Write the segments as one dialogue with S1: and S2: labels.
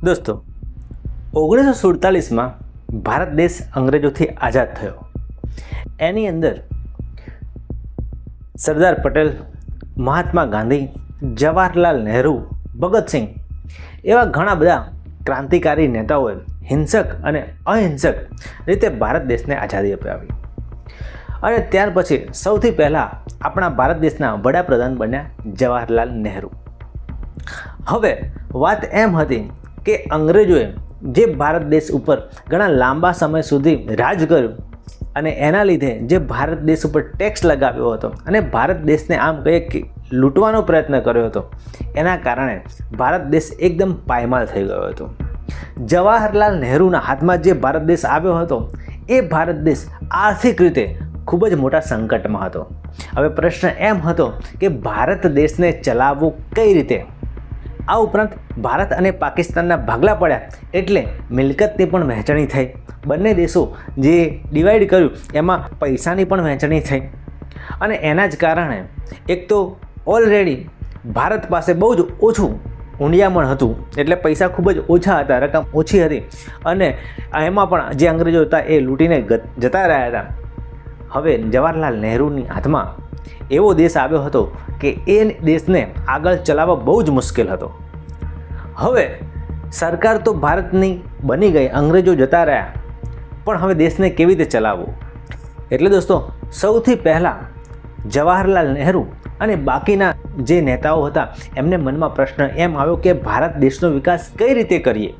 S1: દોસ્તો 1947માં ભારત દેશ અંગ્રેજોથી આઝાદ થયો. એની અંદર સરદાર પટેલ, મહાત્મા ગાંધી, જવાહરલાલ નહેરુ, ભગતસિંહ એવા ઘણા બધા ક્રાંતિકારી નેતાઓએ હિંસક અને અહિંસક રીતે ભારત દેશને આઝાદી અપાવી. અને ત્યાર પછી સૌથી પહેલાં આપણા ભારત દેશના વડાપ્રધાન બન્યા જવાહરલાલ નહેરુ. હવે વાત એમ હતી કે અંગ્રેજોએ જે ભારત દેશ ઉપર ઘણા લાંબા સમય સુધી રાજ કર્યું અને એના લીધે જે ભારત દેશ ઉપર ટેક્સ લગાવ્યો હતો અને ભારત દેશને આમ કહીએ કે લૂંટવાનો પ્રયત્ન કર્યો હતો, એના કારણે ભારત દેશ એકદમ પાયમાલ થઈ ગયો હતો. જવાહરલાલ નહેરુના હાથમાં જે ભારત દેશ આવ્યો હતો એ ભારત દેશ આર્થિક રીતે ખૂબ જ મોટા સંકટમાં હતો. હવે પ્રશ્ન એમ હતો કે ભારત દેશને ચલાવવું કઈ રીતે. આ ઉપરાંત ભારત અને પાકિસ્તાનના ભાગલા પડ્યા એટલે મિલકતની પણ વહેંચણી થઈ. બંને દેશો જે ડિવાઈડ કર્યું એમાં પૈસાની પણ વહેંચણી થઈ અને એના જ કારણે એક તો ઓલરેડી ભારત પાસે બહુ જ ઓછું ઊંડિયામણ હતું, એટલે પૈસા ખૂબ જ ઓછા હતા, રકમ ઓછી હતી અને એમાં પણ જે અંગ્રેજો હતા એ લૂંટીને જતા રહ્યા હતા. હવે જવાહરલાલ નહેરુની હાથમાં એવો દેશ આવ્યો હતો કે એ દેશને આગળ ચલાવવા બહુ જ મુશ્કેલ હતો. હવે સરકાર તો ભારતની બની ગઈ, અંગ્રેજો જતા રહ્યા, પણ હવે દેશને કેવી રીતે ચલાવવું? એટલે દોસ્તો સૌથી પહેલાં જવાહરલાલ નહેરુ અને બાકીના જે નેતાઓ હતા એમને મનમાં પ્રશ્ન એમ આવ્યો કે ભારત દેશનો વિકાસ કઈ રીતે કરીએ.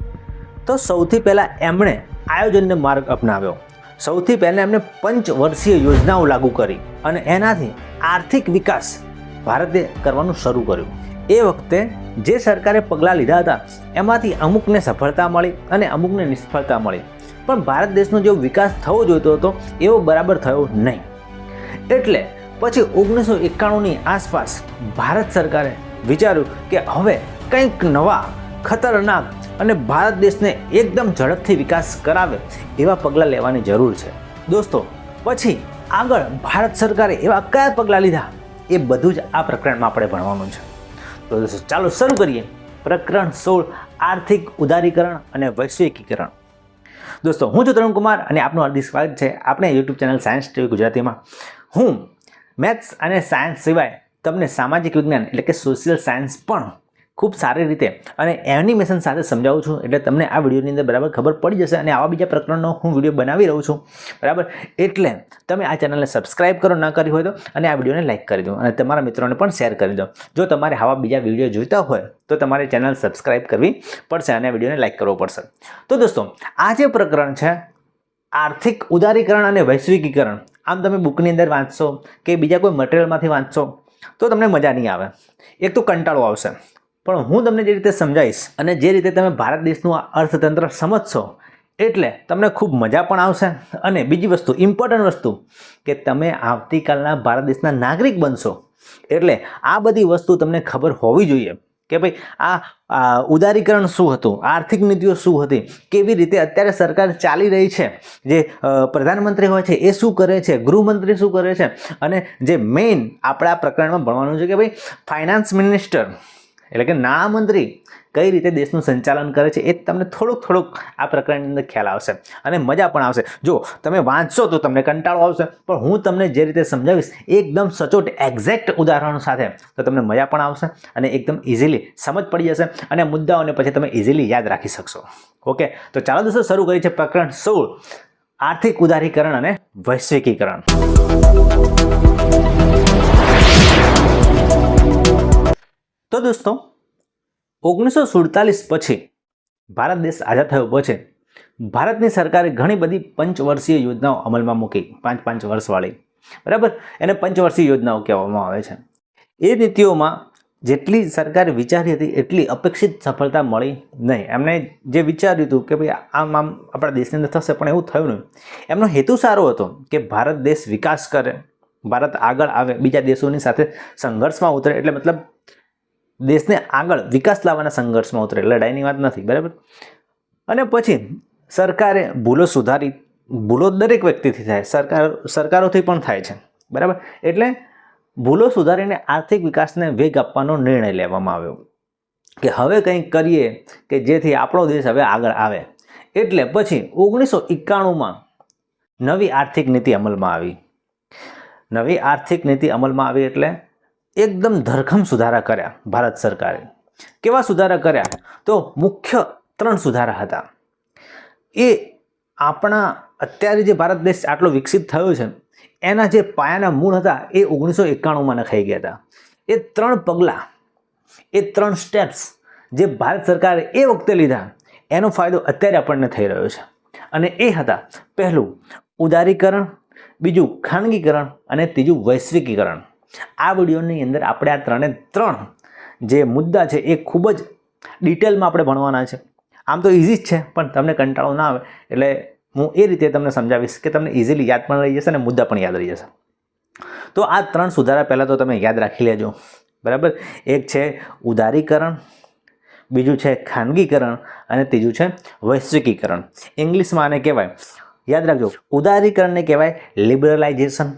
S1: તો સૌથી પહેલાં એમણે આયોજનનો માર્ગ અપનાવ્યો. સૌથી પહેલાં એમણે પંચવર્ષીય યોજનાઓ લાગુ કરી અને એનાથી આર્થિક વિકાસ ભારતે કરવાનું શરૂ કર્યું. એ વખતે જે સરકારે પગલાં લીધા હતા એમાંથી અમુકને સફળતા મળી અને અમુકને નિષ્ફળતા મળી, પણ ભારત દેશનો જેવો વિકાસ થવો જોઈતો હતો એવો બરાબર થયો નહીં. એટલે પછી 1991ની આસપાસ ભારત સરકારે વિચાર્યું કે હવે કંઈક નવા ખતરનાક અને ભારત દેશને એકદમ ઝડપથી વિકાસ કરાવે એવા પગલાં લેવાની જરૂર છે. દોસ્તો પછી આગળ ભારત સરકારે એવા કયા પગલાં લીધા એ બધું જ આ પ્રકરણમાં આપણે ભણવાનું છે. તો દોસ્તો ચાલો શરૂ કરીએ. પ્રકરણ 16 આર્થિક ઉદારીકરણ અને વૈશ્વિકીકરણ. દોસ્તો હું છું તરુણ કુમાર અને આપનું હાર્દિક સ્વાગત છે આપણે યુટ્યુબ ચેનલ સાયન્સ ટીવી ગુજરાતીમાં. હું મેથ્સ અને સાયન્સ સિવાય તમને સામાજિક વિજ્ઞાન એટલે કે સોશિયલ સાયન્સ પણ ખૂબ સારી રીતે અને એનિમેશન સાથે સમજાવું છું, એટલે તમને આ વિડીયોની અંદર બરાબર ખબર પડી જશે. અને આવા બીજા પ્રકરણનો હું વિડીયો બનાવી રહ્યો છું બરાબર, એટલે તમે આ ચેનલને સબસ્ક્રાઈબ કરો ન કરી હોય તો, અને આ વિડીયોને લાઇક કરી દો અને તમારા મિત્રોને પણ શેર કરી દો. જો તમારે આવા બીજા વિડીયો જોઈતા હોય તો તમારે ચેનલ સબસ્ક્રાઈબ કરવી પડશે અને આ વિડીયોને લાઇક કરવો પડશે. તો દોસ્તો આ જે પ્રકરણ છે આર્થિક ઉદારીકરણ અને વૈશ્વિકીકરણ, આમ તમે બુકની અંદર વાંચશો કે બીજા કોઈ મટીરિયલમાંથી વાંચશો તો તમને મજા નહીં આવે, એક તો કંટાળો આવશે. પણ હું તમને જે રીતે સમજાવીશ અને જે રીતે તમે ભારત દેશનું અર્થતંત્ર સમજશો એટલે તમને ખૂબ મજા પણ આવશે. અને બીજી વસ્તુ, ઇમ્પોર્ટન્ટ વસ્તુ, કે તમે આવતીકાલના ભારત દેશના નાગરિક બનશો એટલે આ બધી વસ્તુ તમને ખબર હોવી જોઈએ કે ભાઈ આ ઉદારીકરણ શું હતું, આર્થિક નીતિઓ શું હતી, કેવી રીતે અત્યારે સરકાર ચાલી રહી છે, જે પ્રધાનમંત્રી હોય છે એ શું કરે છે, ગૃહમંત્રી શું કરે છે, અને જે મેઇન આપણા પ્રકરણમાં ભણવાનું છે કે ભાઈ ફાઇનાન્સ મિનિસ્ટર એટલે કે નાણામંત્રી કઈ રીતે દેશનું સંચાલન કરે છે એ તમને થોડુંક આ પ્રકરણની અંદર ખ્યાલ આવશે અને મજા પણ આવશે. જો તમે વાંચશો તો તમને કંટાળો આવશે, પણ હું તમને જે રીતે સમજાવીશ એકદમ સચોટ એક્ઝેક્ટ ઉદાહરણો સાથે તો તમને મજા પણ આવશે અને એકદમ ઇઝીલી સમજ પડી જશે અને મુદ્દાઓને પછી તમે ઇઝીલી યાદ રાખી શકશો. ઓકે, તો ચાલો દોસ્તો શરૂ કરી છે પ્રકરણ 16 આર્થિક ઉદારીકરણ અને વૈશ્વિકીકરણ. તો દોસ્તો 1947 પછી ભારત દેશ આઝાદ થયો પછી ભારતની સરકારે ઘણી બધી પંચવર્ષીય યોજનાઓ અમલમાં મૂકી, 5 વર્ષવાળી બરાબર, એને પંચવર્ષીય યોજનાઓ કહેવામાં આવે છે. એ નીતિઓમાં જેટલી સરકારે વિચારી હતી એટલી અપેક્ષિત સફળતા મળી નહીં. એમણે જે વિચાર્યું હતું કે ભાઈ આમ આપણા દેશની અંદર થશે, પણ એવું થયું નહીં. એમનો હેતુ સારો હતો કે ભારત દેશ વિકાસ કરે, ભારત આગળ આવે, બીજા દેશોની સાથે સંઘર્ષમાં ઉતરે, એટલે મતલબ દેશને આગળ વિકાસ લાવવાના સંઘર્ષમાં ઉતરે, લડાઈની વાત નથી બરાબર. અને પછી સરકારે ભૂલો સુધારી. ભૂલો દરેક વ્યક્તિથી થાય, સરકારોથી પણ થાય છે બરાબર. એટલે ભૂલો સુધારીને આર્થિક વિકાસને વેગ આપવાનો નિર્ણય લેવામાં આવ્યો. કે હવે કંઈક કરીએ કે જેથી આપણો દેશ હવે આગળ આવે. એટલે પછી 1991માં નવી આર્થિક નીતિ અમલમાં આવી. નવી આર્થિક નીતિ અમલમાં આવી એટલે એકદમ ધરખમ સુધારા કર્યા ભારત સરકારે. કેવા સુધારા કર્યા? તો મુખ્ય 3 સુધારા હતા. એ આપણા અત્યારે જે ભારત દેશ આટલો વિકસિત થયો છે એના જે પાયાના મૂળ હતા એ 1991માં નખાઈ ગયા હતા. એ 3 પગલાં, એ 3 સ્ટેપ્સ જે ભારત સરકારે એ વખતે લીધા એનો ફાયદો અત્યારે આપણને થઈ રહ્યો છે. અને એ હતા, પહેલું ઉદારીકરણ, બીજું ખાનગીકરણ અને ત્રીજું વૈશ્વિકીકરણ. આ વિડીયોની અંદર આપણે આ 3 જે મુદ્દા છે એ ખૂબ જ ડિટેલમાં આપણે ભણવાના છે. આમ તો ઇઝી જ છે પણ તમને કંટાળો ના આવે એટલે હું એ રીતે તમને સમજાવીશ કે તમને ઇઝીલી યાદ પણ રહી જશે અને મુદ્દા પણ યાદ રહી જશે. તો આ 3 સુધારા પહેલાં તો તમે યાદ રાખી લેજો, બરાબર. એક છે ઉદારીકરણ, બીજું છે ખાનગીકરણ અને ત્રીજું છે વૈશ્વિકીકરણ. ઇંગ્લિશમાં આને કહેવાય, યાદ રાખજો, ઉદારીકરણને કહેવાય લિબરલાઇઝેશન,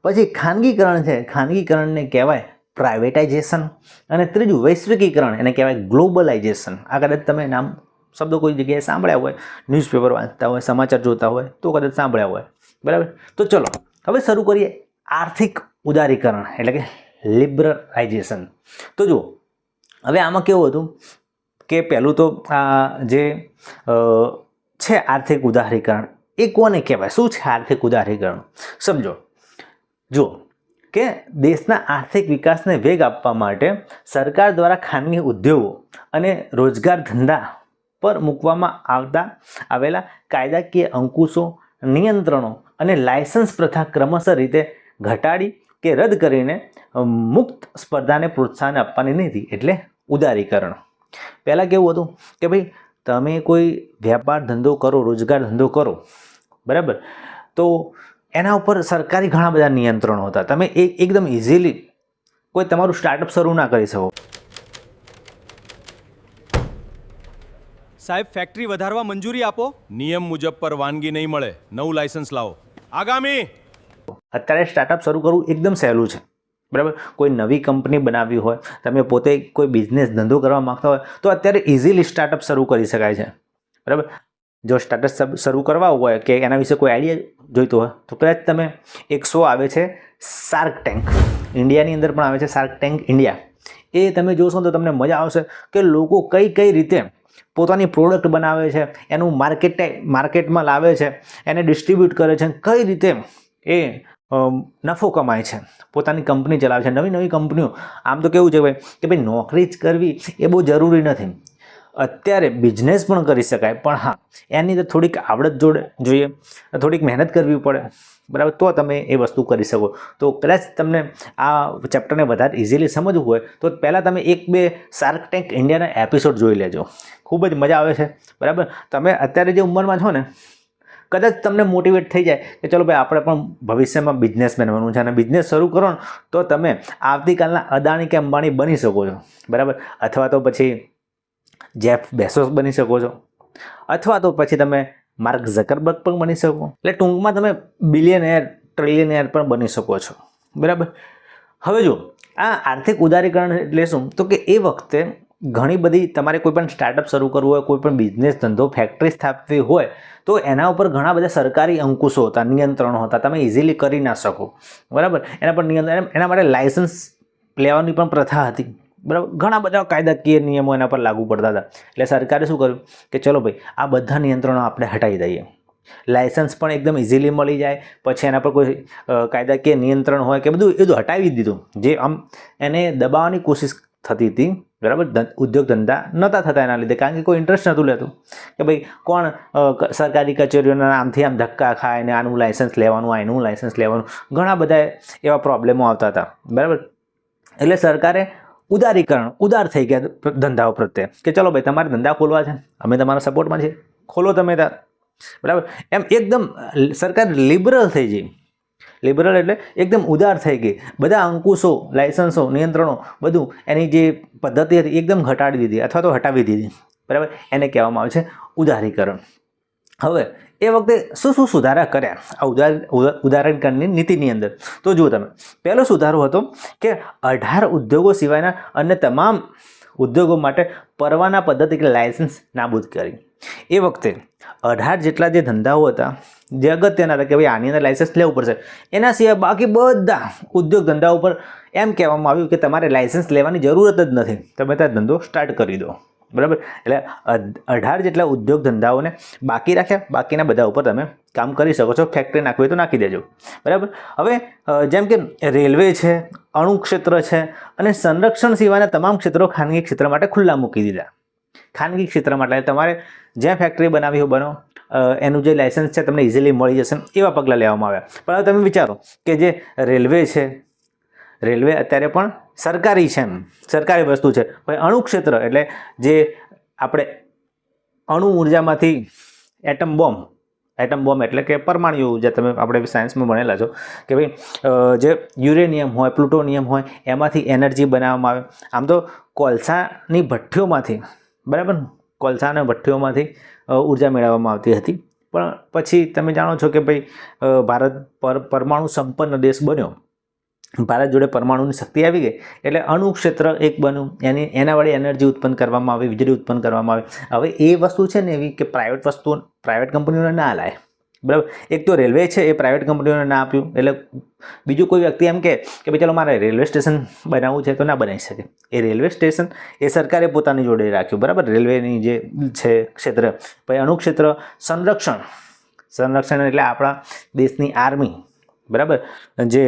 S1: પછી ખાનગીકરણ છે, ખાનગીકરણને કહેવાય પ્રાઇવેટાઇઝેશન અને ત્રીજું વૈશ્વિકીકરણ એને કહેવાય ગ્લોબલાઇઝેશન. આ કદાચ તમે નામ શબ્દો કોઈ જગ્યાએ સાંભળ્યા હોય, ન્યૂઝપેપર વાંચતા હોય, સમાચાર જોતા હોય તો કદાચ સાંભળ્યા હોય, બરાબર. તો ચલો હવે શરૂ કરીએ આર્થિક ઉદારીકરણ એટલે કે લિબરલાઇઝેશન. તો જુઓ, હવે આમાં કેવું હતું કે પહેલું તો આ જે છે આર્થિક ઉદારીકરણ એ કોને કહેવાય? શું છે આર્થિક ઉદારીકરણ? સમજો. જુઓ કે દેશના આર્થિક વિકાસને વેગ આપવા માટે સરકાર દ્વારા ખાનગી ઉદ્યોગો અને રોજગાર ધંધા પર મૂકવામાં આવેલા કાયદાકીય અંકુશો, નિયંત્રણો અને લાયસન્સ પ્રથા ક્રમશઃ રીતે ઘટાડી કે રદ કરીને મુક્ત સ્પર્ધાને પ્રોત્સાહન આપવાની નીતિ એટલે ઉદારીકરણ. પહેલાં કેવું હતું કે ભાઈ તમે કોઈ વ્યાપાર ધંધો કરો, રોજગાર ધંધો કરો, બરાબર, તો એના ઉપર સરકારી ઘણા બધા નિયંત્રણો હતા. તમે એકદમ ઇઝીલી કોઈ તમારું સ્ટાર્ટઅપ શરૂ ના કરી શકો.
S2: સાહેબ, ફેક્ટરી વધારવા મંજૂરી આપો. નિયમ મુજબ પરવાનગી નહીં મળે, નવું લાયસન્સ લાવો. આગામી.
S1: અત્યારે સ્ટાર્ટઅપ શરૂ કરવું એકદમ સહેલું છે, બરાબર. કોઈ નવી કંપની બનાવવી હોય, તમે પોતે કોઈ બિઝનેસ ધંધો કરવા માંગતા હોય તો અત્યારે ઇઝીલી સ્ટાર્ટઅપ શરૂ કરી શકાય છે, બરાબર. જો સ્ટાર્ટઅપ શરૂ કરવા હોય કે એના વિશે કોઈ આઈડિયા જોઈતો હોય તો કદાચ તમે એક શો આવે છે શાર્ક ટેન્ક, ઇન્ડિયાની અંદર પણ આવે છે શાર્ક ટેન્ક ઇન્ડિયા. એ તમે જોશો તો તમને મજા આવશે કે લોકો કઈ રીતે પોતાની પ્રોડક્ટ બનાવે છે, એનું માર્કેટમાં લાવે છે, એને ડિસ્ટ્રીબ્યુટ કરે છે, કઈ રીતે એ નફો કમાય છે, પોતાની કંપની ચલાવે છે, નવી કંપનીઓ. આમ તો કેવું છે ભાઈ કે ભાઈ નોકરી જ કરવી એ બહુ જરૂરી નથી. અત્યારે બિઝનેસ પણ કરી શકાય, પણ હા એની અંદર થોડીક આવડત જોઈએ, થોડીક મહેનત કરવી પડે, બરાબર, તો તમે એ વસ્તુ કરી શકો. તો કદાચ તમને આ ચેપ્ટરને વધારે ઇઝીલી સમજવું હોય તો પહેલાં તમે 1-2 શાર્ક ટેન્ક ઇન્ડિયાના એપિસોડ જોઈ લેજો, ખૂબ જ મજા આવે છે, બરાબર. તમે અત્યારે જે ઉંમરમાં છો ને, કદાચ તમને મોટિવેટ થઈ જાય કે ચલો ભાઈ આપણે પણ ભવિષ્યમાં બિઝનેસમેન બનવું છે અને બિઝનેસ શરૂ કરો ને તો તમે આવતીકાલના અદાણી કે અંબાણી બની શકો છો, બરાબર. અથવા તો પછી જેફ બેસોસ બની શકો છો, અથવા તો પછી તમે માર્ક ઝકરબર્ગ પણ બની શકો. એટલે ટૂંકમાં તમે બિલિયનેર, ટ્રિલિયનેર પણ બની શકો છો, બરાબર. હવે જો આ આર્થિક ઉદારીકરણ એટલે શું? તો કે એ વખતે ઘણી બધી તમારે કોઈ પણ સ્ટાર્ટઅપ શરૂ કરવું હોય, કોઈ પણ બિઝનેસ ધંધો, ફેક્ટરી સ્થાપવી હોય તો એના ઉપર ઘણા બધા સરકારી અંકુશો હતા, નિયંત્રણો હતા, તમે ઇઝીલી કરી ના શકો, બરાબર. એના પર નિયંત્રણ, એના માટે લાયસન્સ લેવાની પણ પ્રથા હતી, બરાબર. ઘણા બધા કાયદાકીય નિયમો એના પર લાગુ પડતા હતા. એટલે સરકારે શું કર્યું કે ચલો ભાઈ આ બધા નિયંત્રણો આપણે હટાવી દઈએ, લાયસન્સ પણ એકદમ ઇઝીલી મળી જાય, પછી એના પર કોઈ કાયદાકીય નિયંત્રણ હોય કે બધું હટાવી દીધું. જે આમ એને દબાવવાની કોશિશ થતી હતી, બરાબર. ઉદ્યોગ ધંધા નહોતા થતા એના લીધે, કારણ કે કોઈ ઇન્ટરેસ્ટ નહોતું લેતું કે ભાઈ કોણ સરકારી કચેરીઓના નામથી આમ ધક્કા ખાય ને આનું લાયસન્સ લેવાનું, આનું લાયસન્સ લેવાનું, ઘણા બધા એવા પ્રોબ્લેમો આવતા હતા, બરાબર. એટલે સરકારે ઉદાર થઈ ગયા ધંધાઓ પ્રત્યે કે ચલો ભાઈ તમારે ધંધા ખોલવા છે, અમે તમારા સપોર્ટમાં છીએ, ખોલો તમે તાર, બરાબર. એમ એકદમ સરકાર લિબરલ થઈ ગઈ. લિબરલ એટલે એકદમ ઉદાર થઈ ગઈ. બધા અંકુશો, લાયસન્સો, નિયંત્રણો બધું એની જે પદ્ધતિ હતી એકદમ ઘટાડી દીધી અથવા તો હટાવી દીધી, બરાબર. એને કહેવામાં આવે છે ઉદારીકરણ. હવે એ વખતે શું સુધારા કર્યા આ ઉદારીકરણની નીતિની અંદર? તો જુઓ તમે, પહેલો સુધારો હતો કે 18 ઉદ્યોગો સિવાયના અન્ય તમામ ઉદ્યોગો માટે પરવાના પદ્ધતિ કે લાયસન્સ નાબૂદ કરી. એ વખતે 18 જેટલા જે ધંધાઓ હતા જે અગત્યના હતા કે ભાઈ આની અંદર લાયસન્સ લેવું પડશે. એના સિવાય બાકી બધા ઉદ્યોગ ધંધાઓ પર એમ કહેવામાં આવ્યું કે તમારે લાયસન્સ લેવાની જરૂરત જ નથી, તમે ત્યાં ધંધો સ્ટાર્ટ કરી દો. બરાબર. એટલે 18 જેટલા ઉદ્યોગ ધંધાઓને બાકી રાખ્યા, બાકીના બધા ઉપર તમે કામ કરી શકો છો. ફેક્ટરી નાખવી હોય તો નાખી દેજો. બરાબર. હવે જેમ કે રેલવે છે, અણુ ક્ષેત્ર છે અને સંરક્ષણ સિવાયના તમામ ક્ષેત્રો ખાનગી ક્ષેત્ર માટે ખુલ્લા મૂકી દીધા. ખાનગી ક્ષેત્ર માટે તમારે જ્યાં ફેક્ટરી બનાવી હોય બનો, એનું જે લાયસન્સ છે તમને ઇઝીલી મળી જશે, એવા પગલાં લેવામાં આવ્યા. પણ હવે તમે વિચારો કે જે રેલવે છે, રેલવે અત્યારે પણ સરકારી છે, એમ સરકારી વસ્તુ છે. ભાઈ અણુ ક્ષેત્ર એટલે જે આપણે અણુ ઉર્જામાંથી એટમ બોમ્બ એટલે કે પરમાણુ ઉર્જા, તમે આપણે સાયન્સમાં ભણેલા છો કે ભાઈ જે યુરેનિયમ હોય, પ્લુટોનિયમ હોય, એમાંથી એનર્જી બનાવવામાં આવે. આમ તો કોલસાની ભઠ્ઠીઓમાંથી, બરાબર, કોલસાના ભઠ્ઠીઓમાંથી ઉર્જા મેળવવામાં આવતી હતી. પણ પછી તમે જાણો છો કે ભાઈ ભારત પરમાણુ સંપન્ન દેશ બન્યો, ભારત જોડે પરમાણુની શક્તિ આવી ગઈ એટલે અણુ ક્ષેત્ર એક બન્યું, એના વડે એનર્જી ઉત્પન્ન કરવામાં આવે, વીજળી ઉત્પન્ન કરવામાં આવે. હવે એ વસ્તુ છે ને એવી કે પ્રાઇવેટ કંપનીઓને ના લાય. બરાબર. એક તો રેલવે છે એ પ્રાઇવેટ કંપનીઓને ના આપ્યું, એટલે બીજું કોઈ વ્યક્તિ એમ કે ભાઈ ચાલો મારે રેલવે સ્ટેશન બનાવવું છે તો ના બનાવી શકે. એ રેલવે સ્ટેશન એ સરકારે પોતાની જોડે રાખ્યું. બરાબર. રેલવેની જે છે ક્ષેત્ર. પછી અણુ ક્ષેત્ર, સંરક્ષણ એટલે આપણા દેશની આર્મી, બરાબર, જે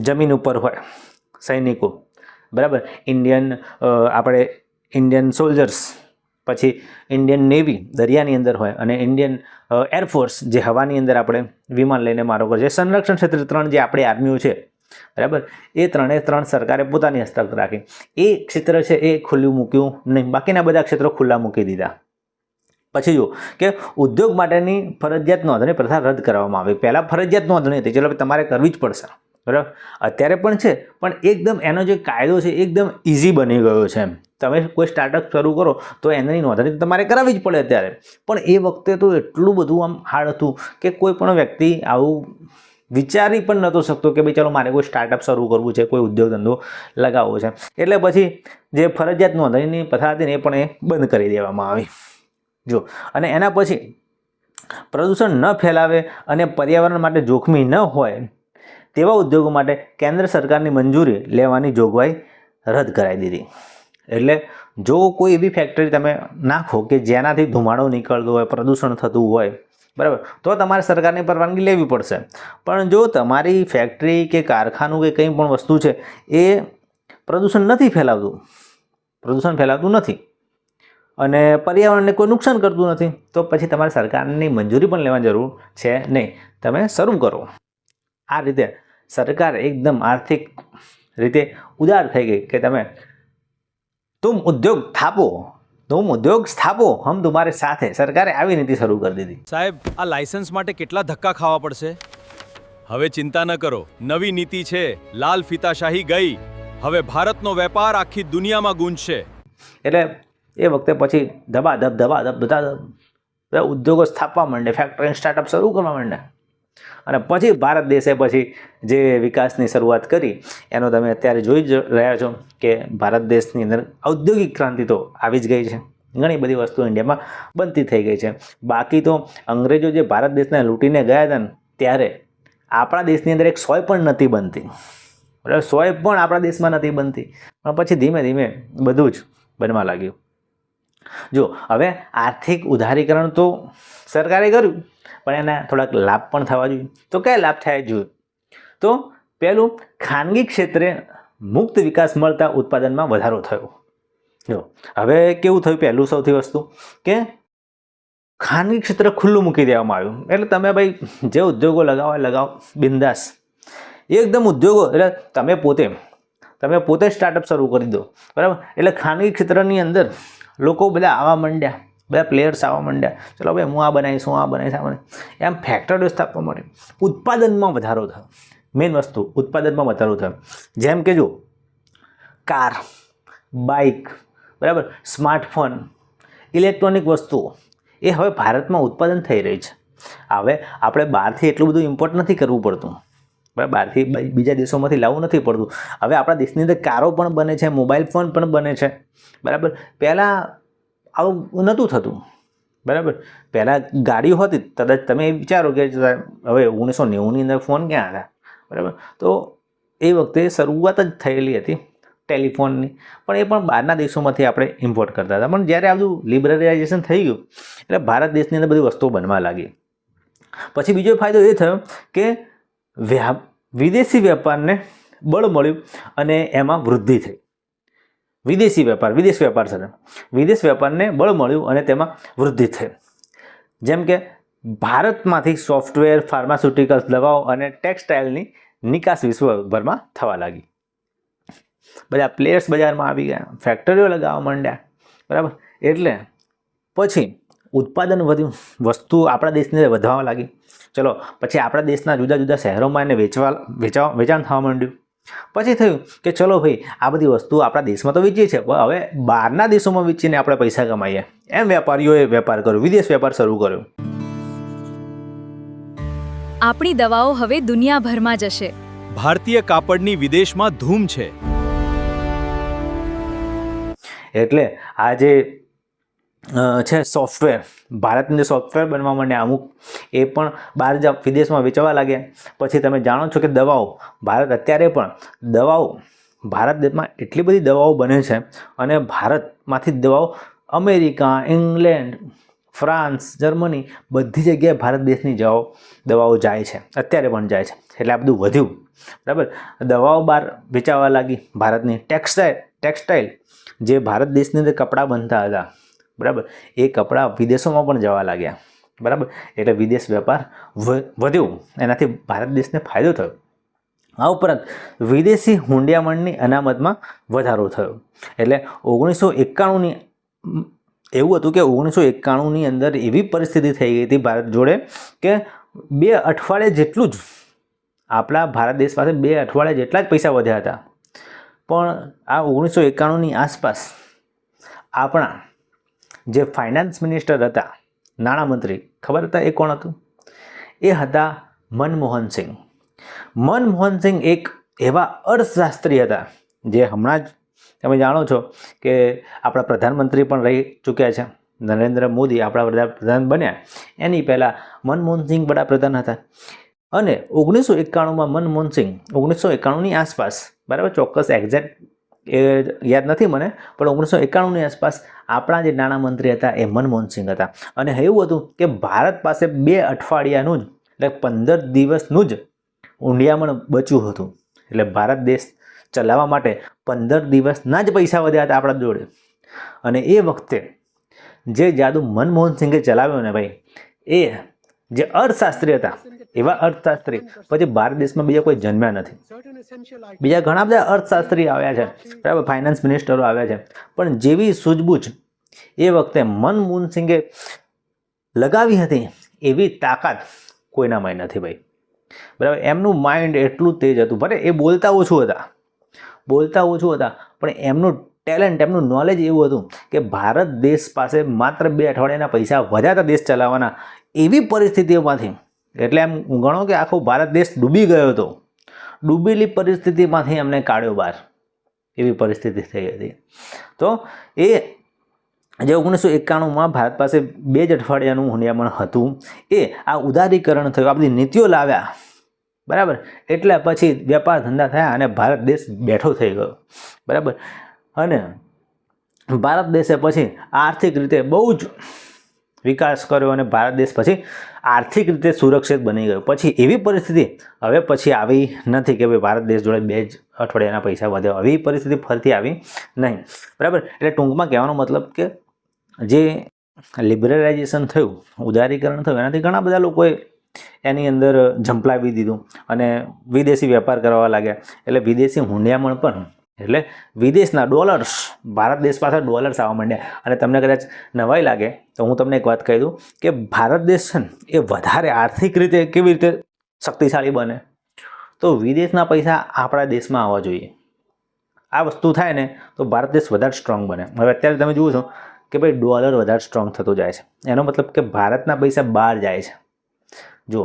S1: જમીન ઉપર હોય સૈનિકો, બરાબર, ઇન્ડિયન સોલ્જર્સ, પછી ઇન્ડિયન નેવી દરિયાની અંદર હોય અને ઇન્ડિયન એરફોર્સ જે હવાની અંદર આપણે વિમાન લઈને મારો કરે છે. સંરક્ષણ ક્ષેત્રે 3 જે આપણી આર્મીઓ છે, બરાબર, એ 3 સરકારે પોતાની હસ્તક રાખી. એ ક્ષેત્ર છે એ ખુલ્લું મૂક્યું નહીં, બાકીના બધા ક્ષેત્રો ખુલ્લા મૂકી દીધા. પછી જુઓ કે ઉદ્યોગ માટેની ફરજિયાત નોંધણી પ્રથા રદ કરવામાં આવી. પહેલાં ફરજિયાત નોંધણી હતી, ચલો તમારે કરવી જ પડશે, બરાબર. અત્યારે પણ છે, પણ એકદમ એનો જે કાયદો છે એકદમ ઇઝી બની ગયો છે. એમ તમે કોઈ સ્ટાર્ટઅપ શરૂ કરો તો એની નોંધણી તમારે કરાવવી જ પડે અત્યારે. પણ એ વખતે તો એટલું બધું આમ હાર્ડ હતું કે કોઈ પણ વ્યક્તિ આવું વિચારી પણ નહોતો શકતો કે ભાઈ ચાલો મારે કોઈ સ્ટાર્ટઅપ શરૂ કરવું છે, કોઈ ઉદ્યોગ ધંધો લગાવવો છે. એટલે પછી જે ફરજિયાત નોંધણીની પ્રથા હતી ને એ પણ એ બંધ કરી દેવામાં આવી. જો, અને એના પછી પ્રદૂષણ ન ફેલાવે અને પર્યાવરણ માટે જોખમી ન હોય તેવા ઉદ્યોગો માટે કેન્દ્ર સરકારની મંજૂરી લેવાની જોગવાઈ રદ કરાવી દીધી. એટલે જો કોઈ એવી ફેક્ટરી તમે નાખો કે જેનાથી ધુમાડો નીકળતો હોય, પ્રદૂષણ થતું હોય, બરાબર, તો તમારે સરકારની પરવાનગી લેવી પડશે. પણ જો તમારી ફેક્ટરી કે કારખાનું કે કંઈ પણ વસ્તુ છે એ પ્રદૂષણ ફેલાવતું નથી અને પર્યાવરણને કોઈ નુકસાન કરતું નથી, તો પછી તમારે સરકારની મંજૂરી પણ લેવાની જરૂર છે નહીં, તમે શરૂ કરો. આ રીતે સરકાર એકદમ આર્થિક રીતે ઉદાર થઈ ગઈ કે તુમ ઉદ્યોગ સ્થાપો હમ તુમ્હારે સાથે. સરકારે આવી નીતિ શરૂ કરી દીધી.
S2: સાહેબ, આ લાયસન્સ માટે કેટલા ધક્કા ખાવા પડશે? હવે ચિંતા ન કરો, નવી નીતિ છે. લાલ ફીતાશાહી ગઈ, હવે ભારતનો વેપાર આખી દુનિયામાં ગુંજશે.
S1: એટલે એ વખતે પછી ધબાધબ બધા ઉદ્યોગો સ્થાપવા માંડે, ફેક્ટરી સ્ટાર્ટઅપ શરૂ કરવા માંડે. અને પછી ભારત દેશે પછી જે વિકાસની શરૂઆત કરી એનો તમે અત્યારે જોઈ જ રહ્યા છો કે ભારત દેશની અંદર ઔદ્યોગિક ક્રાંતિ તો આવી જ ગઈ છે. ઘણી બધી વસ્તુઓ ઇન્ડિયામાં બનતી થઈ ગઈ છે. બાકી તો અંગ્રેજો જે ભારત દેશને લૂંટીને ગયા હતા ને ત્યારે આપણા દેશની અંદર એક સોય પણ નથી બનતી, બરાબર, સોય પણ આપણા દેશમાં નથી બનતી. પણ પછી ધીમે ધીમે બધું જ બનવા લાગ્યું. જો, હવે આર્થિક ઉદારીકરણ તો સરકારે કર્યું, પણ એના થોડાક લાભ પણ થવા જોઈએ. તો કયા લાભ થયા જોઈએ? તો પહેલું, ખાનગી ક્ષેત્રે મુક્ત વિકાસ મળતા ઉત્પાદનમાં વધારો થયો. જો, હવે કેવું થયું, પહેલું સૌથી વસ્તુ કે ખાનગી ક્ષેત્ર ખુલ્લું મૂકી દેવામાં આવ્યું. એટલે તમે ભાઈ જે ઉદ્યોગો લગાવો બિંદાસ, એકદમ ઉદ્યોગો, એટલે તમે પોતે સ્ટાર્ટઅપ શરૂ કરી દો, બરાબર. એટલે ખાનગી ક્ષેત્રની અંદર લોકો બધા આવવા માંડ્યા, બધા પ્લેયર્સ આવવા માંડ્યા. ચલો ભાઈ હું આ બનાવીશ, એમ ફેક્ટરીઓ સ્થાપવા માંડી. ઉત્પાદનમાં વધારો થયો. મેઇન વસ્તુ ઉત્પાદનમાં વધારો થયો. જેમ કે જો કાર, બાઇક, બરાબર, સ્માર્ટફોન, ઇલેક્ટ્રોનિક વસ્તુઓ એ હવે ભારતમાં ઉત્પાદન થઈ રહી છે. હવે આપણે બહારથી એટલું બધું ઇમ્પોર્ટ નથી કરવું પડતું, બરાબર, બહારથી બીજા દેશોમાંથી લાવવું નથી પડતું. હવે આપણા દેશની અંદર કારો પણ બને છે, મોબાઈલ ફોન પણ બને છે. બરાબર, પહેલાં આવું નહોતું થતું. બરાબર, પહેલાં ગાડીઓ હતી, કદાચ તમે વિચારો કે હવે 1990ની અંદર ફોન ક્યાં હતા. બરાબર, તો એ વખતે શરૂઆત જ થયેલી હતી ટેલિફોનની, પણ એ પણ બહારના દેશોમાંથી આપણે ઇમ્પોર્ટ કરતા હતા. પણ જ્યારે આ બધું લિબરલાઇઝેશન થઈ ગયું એટલે ભારત દેશની અંદર બધી વસ્તુઓ બનવા લાગી. પછી બીજો ફાયદો એ થયો કે વિદેશી વેપારને બળ મળ્યું અને એમાં વૃદ્ધિ થઈ. વિદેશ વેપારને બળ મળ્યું અને તેમાં વૃદ્ધિ થઈ. જેમ કે ભારતમાંથી સોફ્ટવેર, ફાર્માસ્યુટિકલ્સ, દવાઓ અને ટેક્સટાઇલની નિકાસ વિશ્વભરમાં થવા લાગી. બધા પ્લેયર્સ બજારમાં આવી ગયા, ફેક્ટરીઓ લગાવવા માંડ્યા. બરાબર, એટલે પછી ઉત્પાદન વધ્યું, વસ્તુ આપણા દેશની અંદર વધવા લાગી. ચલો, પછી આપણા દેશના જુદા જુદા શહેરોમાં એને વેચાણ થવા માંડ્યું. પછી થયું કે ચલો ભાઈ, આ બધી વસ્તુ આપણા દેશમાં તો વેચીએ છીએ, પણ હવે બહારના દેશોમાં વેચીને આપણે પૈસા કમાઈએ. એમ વેપારીઓએ વેપાર કર્યો, વિદેશ વેપાર શરૂ કર્યો.
S3: આપણી દવાઓ હવે દુનિયાભરમાં જશે.
S2: ભારતીય કાપડની વિદેશમાં ધૂમ છે.
S1: એટલે આ જે છે સોફ્ટવેર, ભારતની અંદર સોફ્ટવેર બનવા માંડ્યા અમુક, એ પણ બહાર વિદેશમાં વેચવા લાગ્યા. પછી તમે જાણો છો કે દવાઓ, અત્યારે પણ દવાઓ ભારત દેશમાં એટલી બધી દવાઓ બને છે અને ભારતમાંથી દવાઓ અમેરિકા, ઇંગ્લેન્ડ, ફ્રાન્સ, જર્મની બધી જગ્યાએ ભારત દેશની દવાઓ જાય છે, અત્યારે પણ જાય છે. એટલે આ બધું વધ્યું. બરાબર, દવાઓ બહાર વેચાવા લાગી. ભારતની ટેક્સટાઇલ, જે ભારત દેશની અંદર કપડાં બનતા હતા, બરાબર, એ કપડાં વિદેશોમાં પણ જવા લાગ્યા. બરાબર, એટલે વિદેશ વેપાર વધ્યો, એનાથી ભારત દેશને ફાયદો થયો. આ ઉપરાંત વિદેશી હુંડિયામણની અનામતમાં વધારો થયો. એટલે 1991ની એવું હતું કે 1991ની અંદર એવી પરિસ્થિતિ થઈ ગઈ હતી ભારત જોડે કે 2 અઠવાડિયે જેટલું જ આપણા ભારત દેશ પાસે 2 અઠવાડિયા જેટલા જ પૈસા વધ્યા હતા. પણ આ 1991ની આસપાસ આપણા જે ફાઇનાન્સ મિનિસ્ટર હતા, નાણામંત્રી, ખબર હતા એ કોણ હતું? એ હતા મનમોહન સિંહ. મનમોહન સિંહ એક એવા અર્થશાસ્ત્રી હતા જે હમણાં જ તમે જાણો છો કે આપણા પ્રધાનમંત્રી પણ રહી ચૂક્યા છે. નરેન્દ્ર મોદી આપણા વડાપ્રધાન બન્યા એની પહેલાં મનમોહન સિંહ વડાપ્રધાન હતા. અને 1991માં મનમોહન સિંહ 1991ની આસપાસ, બરાબર, ચોક્કસ એક્ઝેક્ટ એ યાદ નથી મને, પણ 1991ની આસપાસ આપણા જે નાણામંત્રી હતા એ મનમોહન સિંહ હતા. અને એવું હતું કે ભારત પાસે 2 અઠવાડિયાનું જ, એટલે 15 દિવસનું જ ઊંડિયામણ બચ્યું હતું. એટલે ભારત દેશ ચલાવવા માટે 15 દિવસના જ પૈસા વધ્યા હતા આપણા જોડે. અને એ વખતે જે જાદુ મનમોહન સિંહે ચલાવ્યો ને ભાઈ, એ જે અર્થશાસ્ત્રી હતા, એવા અર્થશાસ્ત્રી પછી ભારત દેશમાં બીજા કોઈ જન્મ્યા નથી. બીજા ઘણા બધા અર્થશાસ્ત્રી આવ્યા છે, બરાબર, ફાઇનાન્સ મિનિસ્ટરો આવ્યા છે, પણ જેવી સૂઝબૂઝ એ વખતે મનમોહન સિંહે લગાવી હતી એવી તાકાત કોઈનામાં નથી ભાઈ. બરાબર, એમનું માઇન્ડ એટલું તેજ હતું. ભલે એ બોલતા ઓછું હતા, પણ એમનું ટેલેન્ટ, એમનું નોલેજ એવું હતું કે ભારત દેશ પાસે માત્ર 2 અઠવાડિયાના પૈસા વધ્યા હતા દેશ ચલાવવાના, એવી પરિસ્થિતિઓમાંથી. એટલે એમ ગણો કે આખો ભારત દેશ ડૂબી ગયો હતો. ડૂબેલી પરિસ્થિતિમાંથી એમને કાઢ્યો બહાર, એવી પરિસ્થિતિ થઈ હતી. તો એ જે 1991માં ભારત પાસે 2 જ અઠવાડિયાનું હુંડિયામણ હતું, એ આ ઉદારીકરણ થયું, આ બધી નીતિઓ લાવ્યા. બરાબર, એટલે પછી વેપાર ધંધા થયા અને ભારત દેશ બેઠો થઈ ગયો. બરાબર, અને ભારત દેશે પછી આર્થિક રીતે બહુ જ વિકાસ કર્યો અને ભારત દેશ પછી આર્થિક રીતે સુરક્ષિત બની ગયો. પછી એવી પરિસ્થિતિ હવે પછી આવી નથી કે ભાઈ ભારત દેશ જોડે 2 જ અઠવાડિયાના પૈસા વધ્યા, એવી પરિસ્થિતિ ફરતી આવી નહીં. બરાબર, એટલે ટૂંકમાં કહેવાનો મતલબ કે જે લિબરલાઇઝેશન થયું, ઉદારીકરણ થયું, એનાથી ઘણા બધા લોકોએ એની અંદર ઝંપલાવી દીધું અને વિદેશી વેપાર કરવા લાગ્યા. એટલે વિદેશી હુંડિયામણ પણ, એટલે વિદેશના ડોલર્સ, ભારત દેશ પાસે ડોલર્સ આવવા માંડ્યા. અને તમને કદાચ નવાઈ લાગે તો હું તમને એક વાત કહી દઉં કે ભારત દેશ છે ને એ વધારે આર્થિક રીતે કેવી રીતે શક્તિશાળી બને, તો વિદેશના પૈસા આપણા દેશમાં આવવા જોઈએ. આ વસ્તુ થાય ને તો ભારત દેશ વધારે સ્ટ્રોંગ બને. હવે અત્યારે તમે જુઓ છો કે ભાઈ ડોલર વધારે સ્ટ્રોંગ થતો જાય છે. એનો મતલબ કે ભારતના પૈસા બહાર જાય છે. જો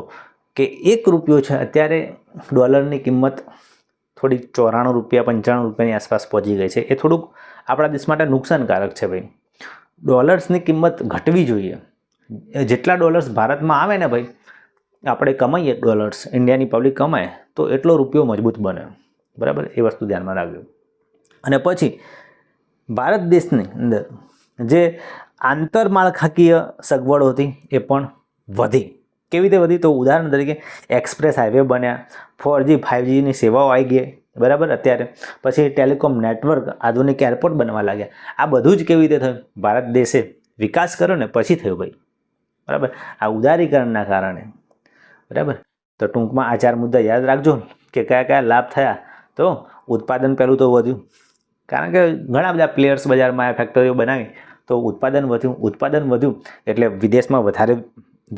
S1: કે 1 રૂપિયો છે અત્યારે ડોલરની કિંમત થોડી 94 રૂપિયા 95 રૂપિયાની આસપાસ પહોંચી ગઈ છે. એ થોડુંક આપણા દેશ માટે નુકસાનકારક છે ભાઈ. ડોલર્સની કિંમત ઘટવી જોઈએ. જેટલા ડોલર્સ ભારતમાં આવે ને ભાઈ, આપણે કમાઈએ ડોલર્સ, ઇન્ડિયાની પબ્લિક કમાય તો એટલો રૂપિયો મજબૂત બને. બરાબર, એ વસ્તુ ધ્યાનમાં રાખજો. અને પછી ભારત દેશની અંદર જે આંતરમાળખાકીય સગવડો હતી એ પણ વધી. કેવી રીતે વધી? તો ઉદાહરણ તરીકે એક્સપ્રેસ હાઈવે બન્યા, 4G 5Gની સેવાઓ આવી ગઈ. બરાબર, અત્યારે પછી ટેલિકોમ નેટવર્ક, આધુનિક એરપોર્ટ બનવા લાગ્યા. આ બધું જ કેવી રીતે થયું? ભારત દેશે વિકાસ કર્યો ને પછી થયું ભાઈ. બરાબર, આ ઉદારીકરણના કારણે. બરાબર, તો ટૂંકમાં આ 4 મુદ્દા યાદ રાખજો કે કયા કયા લાભ થયા. તો ઉત્પાદન પહેલું તો વધ્યું, કારણ કે ઘણા બધા પ્લેયર્સ બજારમાં ફેક્ટરીઓ બનાવી તો ઉત્પાદન વધ્યું એટલે વિદેશમાં વધારે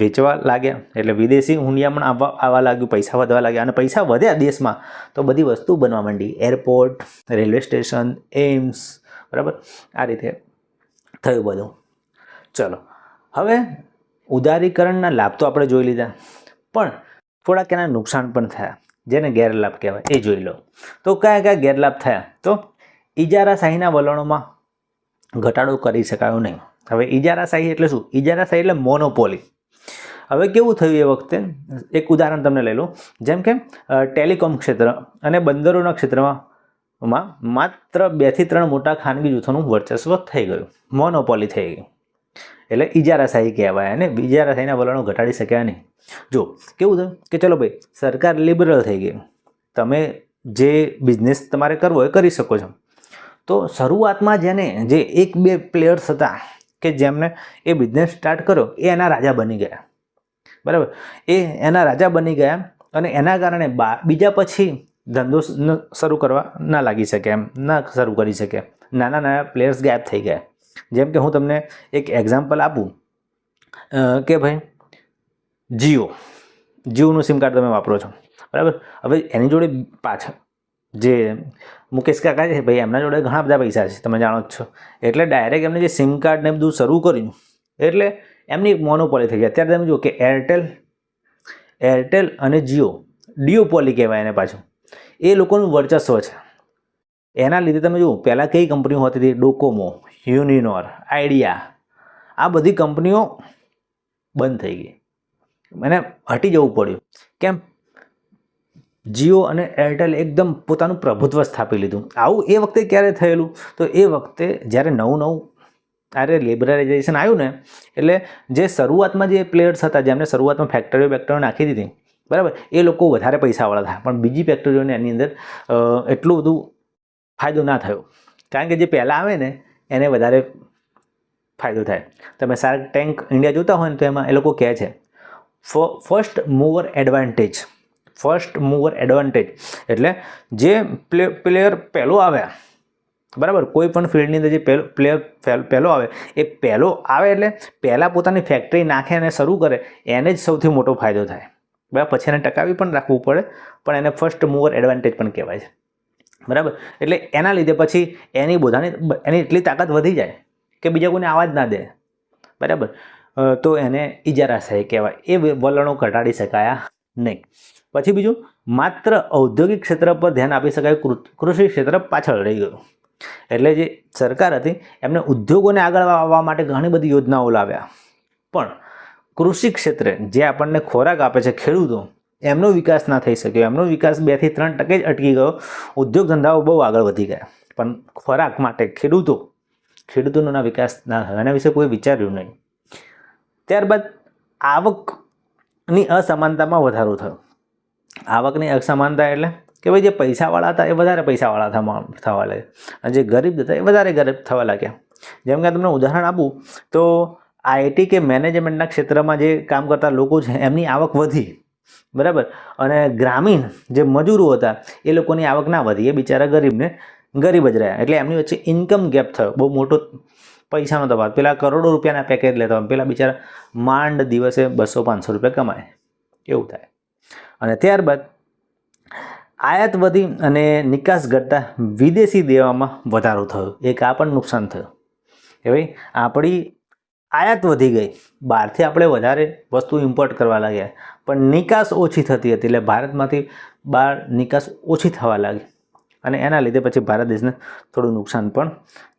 S1: વેચવા લાગ્યા, એટલે વિદેશી હુંડિયામણ આવવા લાગ્યું, પૈસા વધવા લાગ્યા. અને પૈસા વધ્યા દેશમાં તો બધી વસ્તુ બનવા માંડી, એરપોર્ટ, રેલવે સ્ટેશન, એમ્સ. બરાબર, આ રીતે થયું બધું. ચલો, હવે ઉદારીકરણના લાભ તો આપણે જોઈ લીધા, પણ થોડાક એના નુકસાન પણ થયા, જેને ગેરલાભ કહેવાય એ જોઈ લો. તો કયા કયા ગેરલાભ થયા? તો ઇજારાશાહીના વલણોમાં ઘટાડો કરી શકાયો નહીં. હવે ઇજારાશાહી એટલે શું? ઇજારાશાહી એટલે મોનોપોલી. હવે કેવું થયું એ વખતે? એક ઉદાહરણ તમને લઈ લો. જેમ કે ટેલિકોમ ક્ષેત્ર અને બંદરોના ક્ષેત્રમાં માત્ર 2 થી 3 મોટા ખાનગી જૂથોનું વર્ચસ્વ થઈ ગયું, મોનોપોલી થઈ ગઈ. એટલે ઇજારાશાહી કહેવાય. અને ઇજારાશાહીના વલણો ઘટાડી શક્યા નહીં. જો કેવું થયું કે ચલો ભાઈ, સરકાર લિબરલ થઈ ગઈ, તમે જે બિઝનેસ તમારે કરવો એ કરી શકો છો. તો શરૂઆતમાં જે 1-2 પ્લેયર્સ હતા કે જેમને એ બિઝનેસ સ્ટાર્ટ કર્યો, એ એના રાજા બની ગયા. બરાબર, એ એના રાજા બની ગયા અને એના કારણે બીજા પછી ધંધો શરૂ કરવા ના લાગી શકે, એમ ના શરૂ કરી શકે. નાના પ્લેયર્સ ગાયબ થઈ ગયા. જેમ કે હું તમને એક એક્ઝામ્પલ આપું કે ભાઈ જીઓનું સિમ કાર્ડ તમે વાપરો છો. બરાબર, હવે એની જોડે પાછળ જે મુકેશ કાકા છે ભાઈ, એમના જોડે ઘણા બધા પૈસા છે, તમે જાણો જ છો. એટલે ડાયરેક્ટ એમને જે સિમ કાર્ડ ને બધું શરૂ કર્યું એટલે એમની મોનોપોલી થઈ ગઈ. અત્યારે તમે જુઓ કે એરટેલ અને જીઓ ડિયોપોલી કહેવાય એને પાછું. એ લોકોનું વર્ચસ્વ છે. એના લીધે તમે જુઓ, પહેલાં કઈ કંપનીઓ હોતી હતી? ડોકોમો, યુનિનોર, આઈડિયા, આ બધી કંપનીઓ બંધ થઈ ગઈ. મને હટી જવું પડ્યું. કેમ? જીઓ અને એરટેલ એકદમ પોતાનું પ્રભુત્વ સ્થાપી લીધું. આવું એ વખતે ક્યારે થયેલું? તો એ વખતે જ્યારે નવું લિબરલાઇઝેશન આવ્યું ને, એટલે જે શરૂઆતમાં જે પ્લેયર્સ હતા, જેમને શરૂઆતમાં ફેક્ટરીઓ નાખી દીધી, બરાબર, એ લોકો વધારે પૈસાવાળા થયા, પણ બીજી ફેક્ટરીઓને એની અંદર એટલું બધું ફાયદો ના થયો. કારણ કે જે પહેલાં આવે ને એને વધારે ફાયદો થાય. તમે શાર્ક ટેન્ક ઇન્ડિયા જોતા હોય ને તો એમાં એ લોકો કહે છે ફર્સ્ટ મૂવર એડવાન્ટેજ. એટલે જે પ્લેયર પહેલો આવ્યા, બરાબર, કોઈ પણ ફિલ્ડની અંદર જે પ્લેયર પહેલો આવે, એ પહેલો આવે એટલે પહેલાં પોતાની ફેક્ટરી નાખે અને શરૂ કરે, એને જ સૌથી મોટો ફાયદો થાય. બરાબર, પછી એને ટકાવી પણ રાખવું પડે, પણ એને ફર્સ્ટ મૂવર એડવાન્ટેજ પણ કહેવાય છે. બરાબર, એટલે એના લીધે પછી એની એટલી તાકાત વધી જાય કે બીજા કોઈને આવા જ ના દે. બરાબર, તો એને ઇજારાશાહી કહેવાય. એ વલણો ઘટાડી શકાયા નહીં. પછી બીજું, માત્ર ઔદ્યોગિક ક્ષેત્ર પર ધ્યાન આપી શકાય, કૃષિ ક્ષેત્ર પાછળ રહી ગયું. એટલે જે સરકાર હતી એમને ઉદ્યોગોને આગળ આવવા માટે ઘણી બધી યોજનાઓ લાવ્યા, પણ કૃષિ ક્ષેત્રે જે આપણને ખોરાક આપે છે ખેડૂતો, એમનો વિકાસ ના થઈ શક્યો. એમનો વિકાસ 2 થી 3% જ અટકી ગયો. ઉદ્યોગ ધંધાઓ બહુ આગળ વધી ગયા, પણ ખોરાક માટે ખેડૂતોના વિકાસ ના થયો. એના વિશે કોઈ વિચાર્યું નહીં. ત્યારબાદ આવકની અસમાનતામાં વધારો થયો. આવકની અસમાનતા એટલે કે ભાઈ જે પૈસાવાળા હતા એ વધારે પૈસાવાળા થવા લાગ્યા, અને જે ગરીબ હતા એ વધારે ગરીબ થવા લાગ્યા. જેમ કે તમને ઉદાહરણ આપું તો આઈટી કે મેનેજમેન્ટના ક્ષેત્રમાં જે કામ કરતા લોકો છે એમની આવક વધી, બરાબર, અને ગ્રામીણ જે મજૂરો હતા એ લોકોની આવક ના વધી, એ બિચારા ગરીબ જ રહ્યા. એટલે એમની વચ્ચે ઇન્કમ ગેપ થયો, બહુ મોટો પૈસાનો તફાવત. પેલા કરોડો રૂપિયાના પેકેજ લેતા હોય, પેલા બિચારા માંડ દિવસે 200-500 રૂપિયા કમાય, એવું થાય. અને ત્યારબાદ આયાત વધી અને નિકાસ ઘટતા વિદેશી દેવામાં વધારો થયો. એક આ પણ નુકસાન થયું કે ભાઈ આપણી આયાત વધી ગઈ, બહારથી આપણે વધારે વસ્તુ ઇમ્પોર્ટ કરવા લાગ્યા, પણ નિકાસ ઓછી થતી હતી, એટલે ભારતમાંથી બહાર નિકાસ ઓછી થવા લાગી અને એના લીધે પછી ભારત દેશને થોડું નુકસાન પણ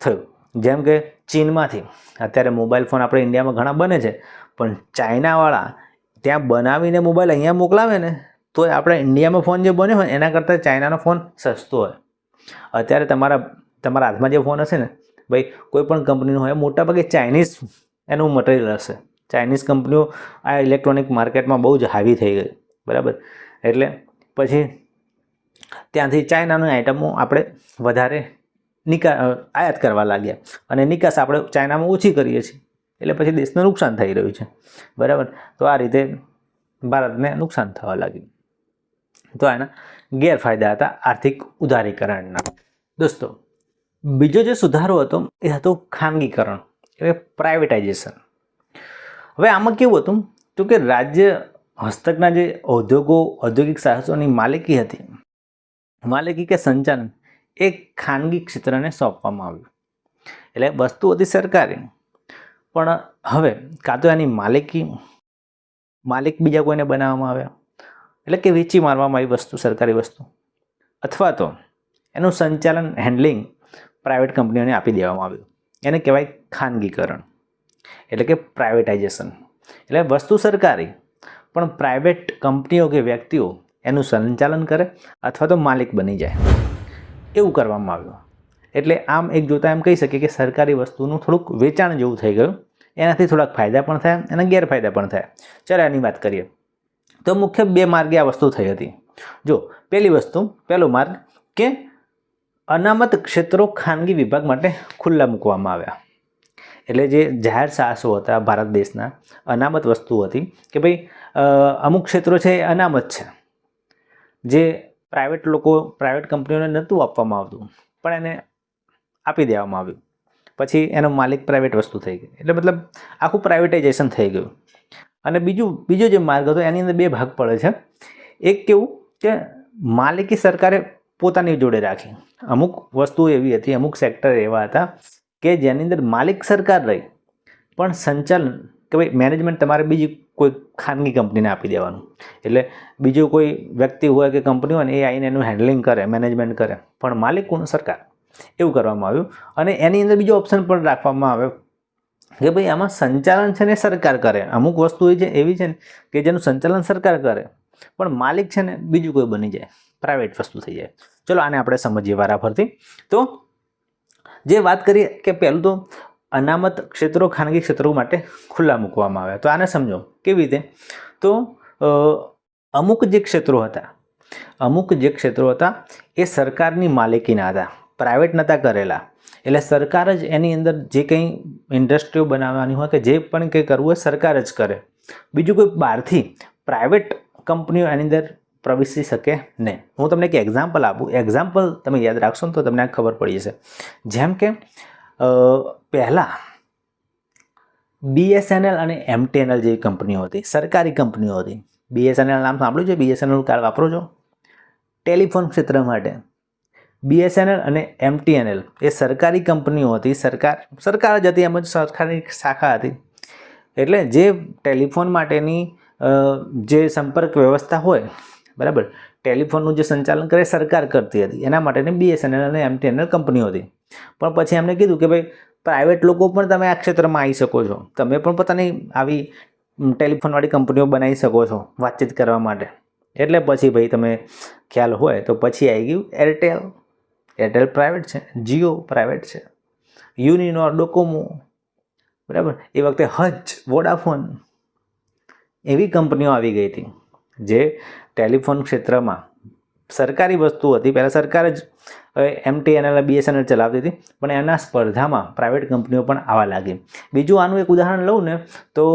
S1: થયું. જેમ કે ચીનમાંથી અત્યારે મોબાઈલ ફોન આપણે ઇન્ડિયામાં ઘણા બને છે, પણ ચાઇનાવાળા ત્યાં બનાવીને મોબાઈલ અહીંયા મોકલાવે ને તો આપણે ઇન્ડિયામાં ફોન જે બન્યો હોય એના કરતાં ચાઇનાનો ફોન સસ્તો હોય. અત્યારે તમારા હાથમાં જે ફોન હશે ને ભાઈ કોઈ પણ કંપનીનો હોય, મોટાભાગે ચાઇનીઝ એનું મટીરિયલ હશે. ચાઇનીઝ કંપનીઓ આ ઇલેક્ટ્રોનિક માર્કેટમાં બહુ જ હાવી થઈ ગઈ, બરાબર. એટલે પછી ત્યાંથી ચાઇનાની આઇટમો આપણે વધારે આયાત કરવા લાગ્યા અને નિકાસ આપણે ચાઇનામાં ઓછી કરીએ છીએ, એટલે પછી દેશને નુકસાન થઈ રહ્યું છે, બરાબર. તો આ રીતે ભારતને નુકસાન થવા લાગ્યું. તો એના ગેરફાયદા હતા આર્થિક ઉદારીકરણના. દોસ્તો, બીજો જે સુધારો હતો એ હતો ખાનગીકરણ, એટલે પ્રાઇવેટાઇઝેશન. હવે આમાં કેવું હતું તો કે રાજ્ય હસ્તકના જે ઔદ્યોગિક સાહસોની માલિકી હતી, માલિકી કે સંચાલન એ ખાનગી ક્ષેત્રને સોંપવામાં આવ્યું. એટલે વસ્તુ હતી સરકારી, પણ હવે કાં તો એની માલિક બીજા કોઈને બનાવવામાં આવ્યા, એટલે કે વેચી મારવામાં આવી વસ્તુ, સરકારી વસ્તુ, અથવા તો એનું સંચાલન હેન્ડલિંગ પ્રાઇવેટ કંપનીઓને આપી દેવામાં આવ્યું. એને કહેવાય ખાનગીકરણ, એટલે કે પ્રાઇવેટાઇઝેશન. એટલે વસ્તુ સરકારી પણ પ્રાઇવેટ કંપનીઓ કે વ્યક્તિઓ એનું સંચાલન કરે અથવા તો માલિક બની જાય, એવું કરવામાં આવ્યું. એટલે આમ એક જોતાં એમ કહી શકીએ કે સરકારી વસ્તુનું થોડુંક વેચાણ જેવું થઈ ગયું. એનાથી થોડાક ફાયદા પણ થયા અને ગેરફાયદા પણ થયા. ચાલો એની વાત કરીએ. તો મુખ્ય બે માર્ગે આ વસ્તુ થઈ હતી. જો પહેલો માર્ગ કે અનામત ક્ષેત્રો ખાનગી વિભાગ માટે ખુલ્લા મૂકવામાં આવ્યા. એટલે જે જાહેર સાહસો હતા ભારત દેશના, અનામત વસ્તુ હતી કે ભાઈ અમુક ક્ષેત્રો છે એ અનામત છે, જે પ્રાઇવેટ કંપનીઓને નહોતું આપવામાં આવતું, પણ એને આપી દેવામાં આવ્યું. પછી એનો માલિક પ્રાઇવેટ વસ્તુ થઈ ગઈ, એટલે મતલબ આખું પ્રાઇવેટાઇઝેશન થઈ ગયું. અને બીજો જે માર્ગ હતો એની અંદર બે ભાગ પડે છે. એક કેવું કે માલિકી સરકારે પોતાની જોડે રાખી. અમુક વસ્તુઓ એવી હતી, અમુક સેક્ટર એવા હતા કે જેની અંદર માલિક સરકાર રહી, પણ સંચાલન કે ભાઈ મેનેજમેન્ટ તમારે બીજી કોઈ ખાનગી કંપનીને આપી દેવાનું. એટલે બીજું કોઈ વ્યક્તિ હોય કે કંપની હોય ને એ આવીને એનું હેન્ડલિંગ કરે, મેનેજમેન્ટ કરે, પણ માલિક કોણ? સરકાર. એવું કરવામાં આવ્યું. અને એની અંદર બીજો ઓપ્શન પણ રાખવામાં આવ્યો કે ભાઈ આમાં સંચાલન છે ને સરકાર કરે. અમુક વસ્તુ એવી છે ને કે જેનું સંચાલન સરકાર કરે, પણ માલિક છે ને બીજું કોઈ બની જાય, પ્રાઇવેટ વસ્તુ થઈ જાય. ચલો આને આપણે સમજીએ વારાફરતી. તો જે વાત કરીએ કે પહેલું તો અનામત ક્ષેત્રો ખાનગી ક્ષેત્રો માટે ખુલ્લા મૂકવામાં આવ્યા. તો આને સમજો કેવી રીતે. તો અમુક જે ક્ષેત્રો હતા એ સરકારની માલિકીના હતા, પ્રાઇવેટ નહોતા કરેલા. એટલે સરકાર જ એની અંદર જે કંઈ ઇન્ડસ્ટ્રીઓ બનાવવાની હોય કે જે પણ કંઈ કરવું હોય સરકાર જ કરે. બીજું કોઈ બહારથી પ્રાઇવેટ કંપનીઓ એની અંદર પ્રવેશી શકે નહીં. હું તમને એક એક્ઝામ્પલ આપું. એક્ઝામ્પલ તમે યાદ રાખશો ને તો તમને ખબર પડી જશે. જેમ કે પહેલાં BSNL અને MTNL જેવી કંપનીઓ હતી, સરકારી કંપનીઓ હતી. BSNL નામ સાંભળ્યું છે? BSNL કાર્ડ વાપરો છો ટેલિફોન ક્ષેત્ર માટે. BSNL અને MTNL એ સરકારી કંપનીઓ હતી, સરકાર જ હતી, એમ જ સરકારી શાખા હતી. એટલે જે ટેલિફોન માટેની જે સંપર્ક વ્યવસ્થા હોય, બરાબર, ટેલિફોનનું જે સંચાલન કરે સરકાર કરતી હતી, એના માટેની BSNL અને MTNL કંપનીઓ હતી. પણ પછી એમને કીધું કે ભાઈ પ્રાઇવેટ લોકો પણ તમે આ ક્ષેત્રમાં આવી શકો છો, તમે પણ પોતાની આવી ટેલિફોનવાળી કંપનીઓ બનાવી શકો છો વાતચીત કરવા માટે. એટલે પછી ભાઈ તમે ખ્યાલ હોય તો પછી આવી ગયું એરટેલ પ્રાઇવેટ છે, જીઓ પ્રાઇવેટ છે, યુનિનોર, ડોકોમો, બરાબર. એ વખતે હચ, વોડાફોન, એવી કંપનીઓ આવી ગઈ હતી જે ટેલિફોન ક્ષેત્રમાં સરકારી વસ્તુ હતી. પહેલાં સરકાર જ MTNL BSNL ચલાવતી હતી, પણ એના સ્પર્ધામાં પ્રાઇવેટ કંપનીઓ પણ આવવા લાગી. બીજું આનું એક ઉદાહરણ લઉં ને તો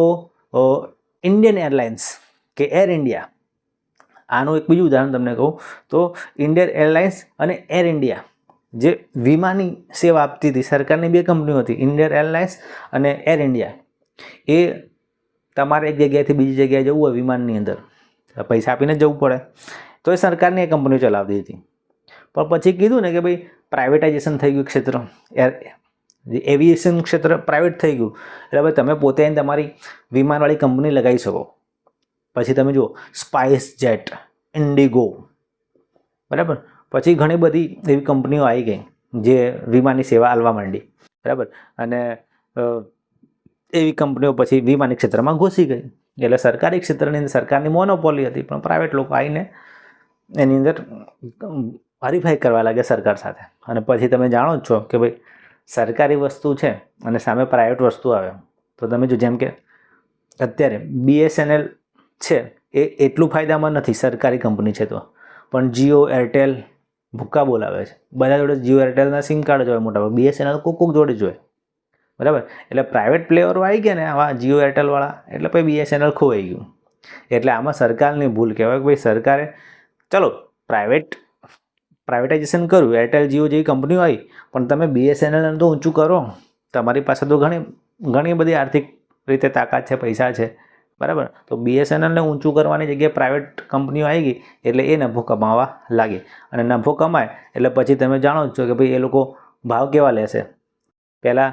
S1: ઇન્ડિયન એરલાઇન્સ કે એર ઇન્ડિયા. આનું એક બીજું ઉદાહરણ તમને કહું તો ઇન્ડિયન એરલાઇન્સ અને એર ઇન્ડિયા જે વીમાની સેવા આપતી હતી, સરકારની બે કંપનીઓ હતી, ઇન્ડિયન એરલાઇન્સ અને એર ઇન્ડિયા. એ તમારે એક જગ્યાએથી બીજી જગ્યાએ જવું હોય વિમાનની અંદર પૈસા આપીને જવું પડે, તો એ સરકારની એ કંપનીઓ ચલાવતી હતી. પણ પછી કીધું ને કે ભાઈ પ્રાઇવેટાઇઝેશન થઈ ગયું ક્ષેત્ર જે એવિએશન ક્ષેત્ર પ્રાઇવેટ થઈ ગયું એટલે હવે તમે પોતે આવીને તમારી વિમાનવાળી કંપની લગાવી શકો. પછી તમે જુઓ સ્પાઇસ જેટ, ઇન્ડિગો, બરાબર. પછી ઘણી બધી એવી કંપનીઓ આવી ગઈ જે વિમાનની સેવા આપવા માંડી, બરાબર. અને એવી કંપનીઓ પછી વિમાની ક્ષેત્રમાં ઘૂસી ગઈ. એટલે સરકારી ક્ષેત્રની અંદર સરકારની મોનોપોલી હતી, પણ પ્રાઇવેટ લોકો આવીને એની અંદર હરીફાઈ કરવા લાગે સરકાર સાથે. અને પછી તમે જાણો જ છો કે ભાઈ સરકારી વસ્તુ છે અને સામે પ્રાઇવેટ વસ્તુ આવે તો તમે જો જેમ કે અત્યારે BSNL છે એ એટલું ફાયદામાં નથી, સરકારી કંપની છે તો, પણ જીઓ, એરટેલ ભૂક્કા બોલાવે છે. બધા જોડે જીઓ એરટેલના સિમ કાર્ડ જોઈએ મોટા ભાગે, BSNL કોક જોડે જોઈએ, બરાબર. એટલે પ્રાઇવેટ પ્લેયરો આવી ગયા ને આવા જીઓ એરટેલવાળા, એટલે પછી BSNL ખોવાઈ ગયું. એટલે આમાં સરકારની ભૂલ કહેવાય કે ભાઈ સરકારે ચલો પ્રાઇવેટાઇઝેશન કર્યું, એરટેલ જીઓ જેવી કંપનીઓ આવી, પણ તમે BSNL તો ઊંચું કરો. તમારી પાસે તો ઘણી બધી આર્થિક રીતે તાકાત છે, પૈસા છે, બરાબર. તો BSNLને ઊંચું કરવાની જગ્યાએ પ્રાઇવેટ કંપનીઓ આવી ગઈ એટલે એ નફો કમાવા લાગી. અને નફો કમાય એટલે પછી તમે જાણો જ છો કે ભાઈ એ લોકો ભાવ કેવા લેશે. પહેલાં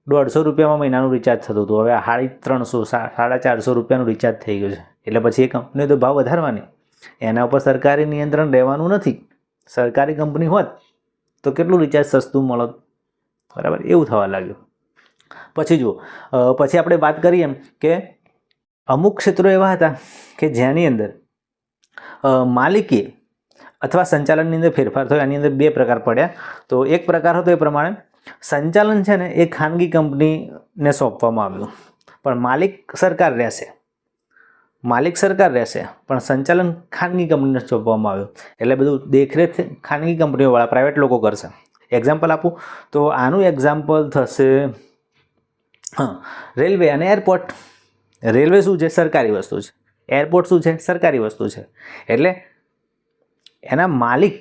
S1: 150 રૂપિયામાં મહિનાનું રિચાર્જ થતું હતું, હવે 350, 450 રૂપિયાનું રિચાર્જ થઈ ગયું છે. એટલે પછી એ કંપનીઓ તો ભાવ વધારવાની, એના ઉપર સરકારી નિયંત્રણ રહેવાનું નથી. સરકારી કંપની હોત તો કેટલું રિચાર્જ સસ્તું મળત, બરાબર. એવું થવા લાગ્યું. પછી જુઓ, પછી આપણે વાત કરીએ એમ કે અમુક ક્ષેત્રો એવા હતા કે જેની અંદર માલિકી અથવા સંચાલનની અંદર ફેરફાર થયો. એની અંદર બે પ્રકાર પડ્યા. તો એક પ્રકાર હતો એ પ્રમાણે સંચાલન છે ને એ ખાનગી કંપનીને સોંપવામાં આવ્યું, પણ માલિક સરકાર રહેશે પણ સંચાલન ખાનગી કંપનીને સોંપવામાં આવ્યું. એટલે બધું દેખરેખ ખાનગી કંપનીઓવાળા પ્રાઇવેટ લોકો કરશે. એક્ઝામ્પલ આપું તો આનું એક્ઝામ્પલ થશે રેલવે અને એરપોર્ટ. રેલવે શું છે? સરકારી વસ્તુ છે. એરપોર્ટ શું છે? સરકારી વસ્તુ છે. એટલે એના માલિક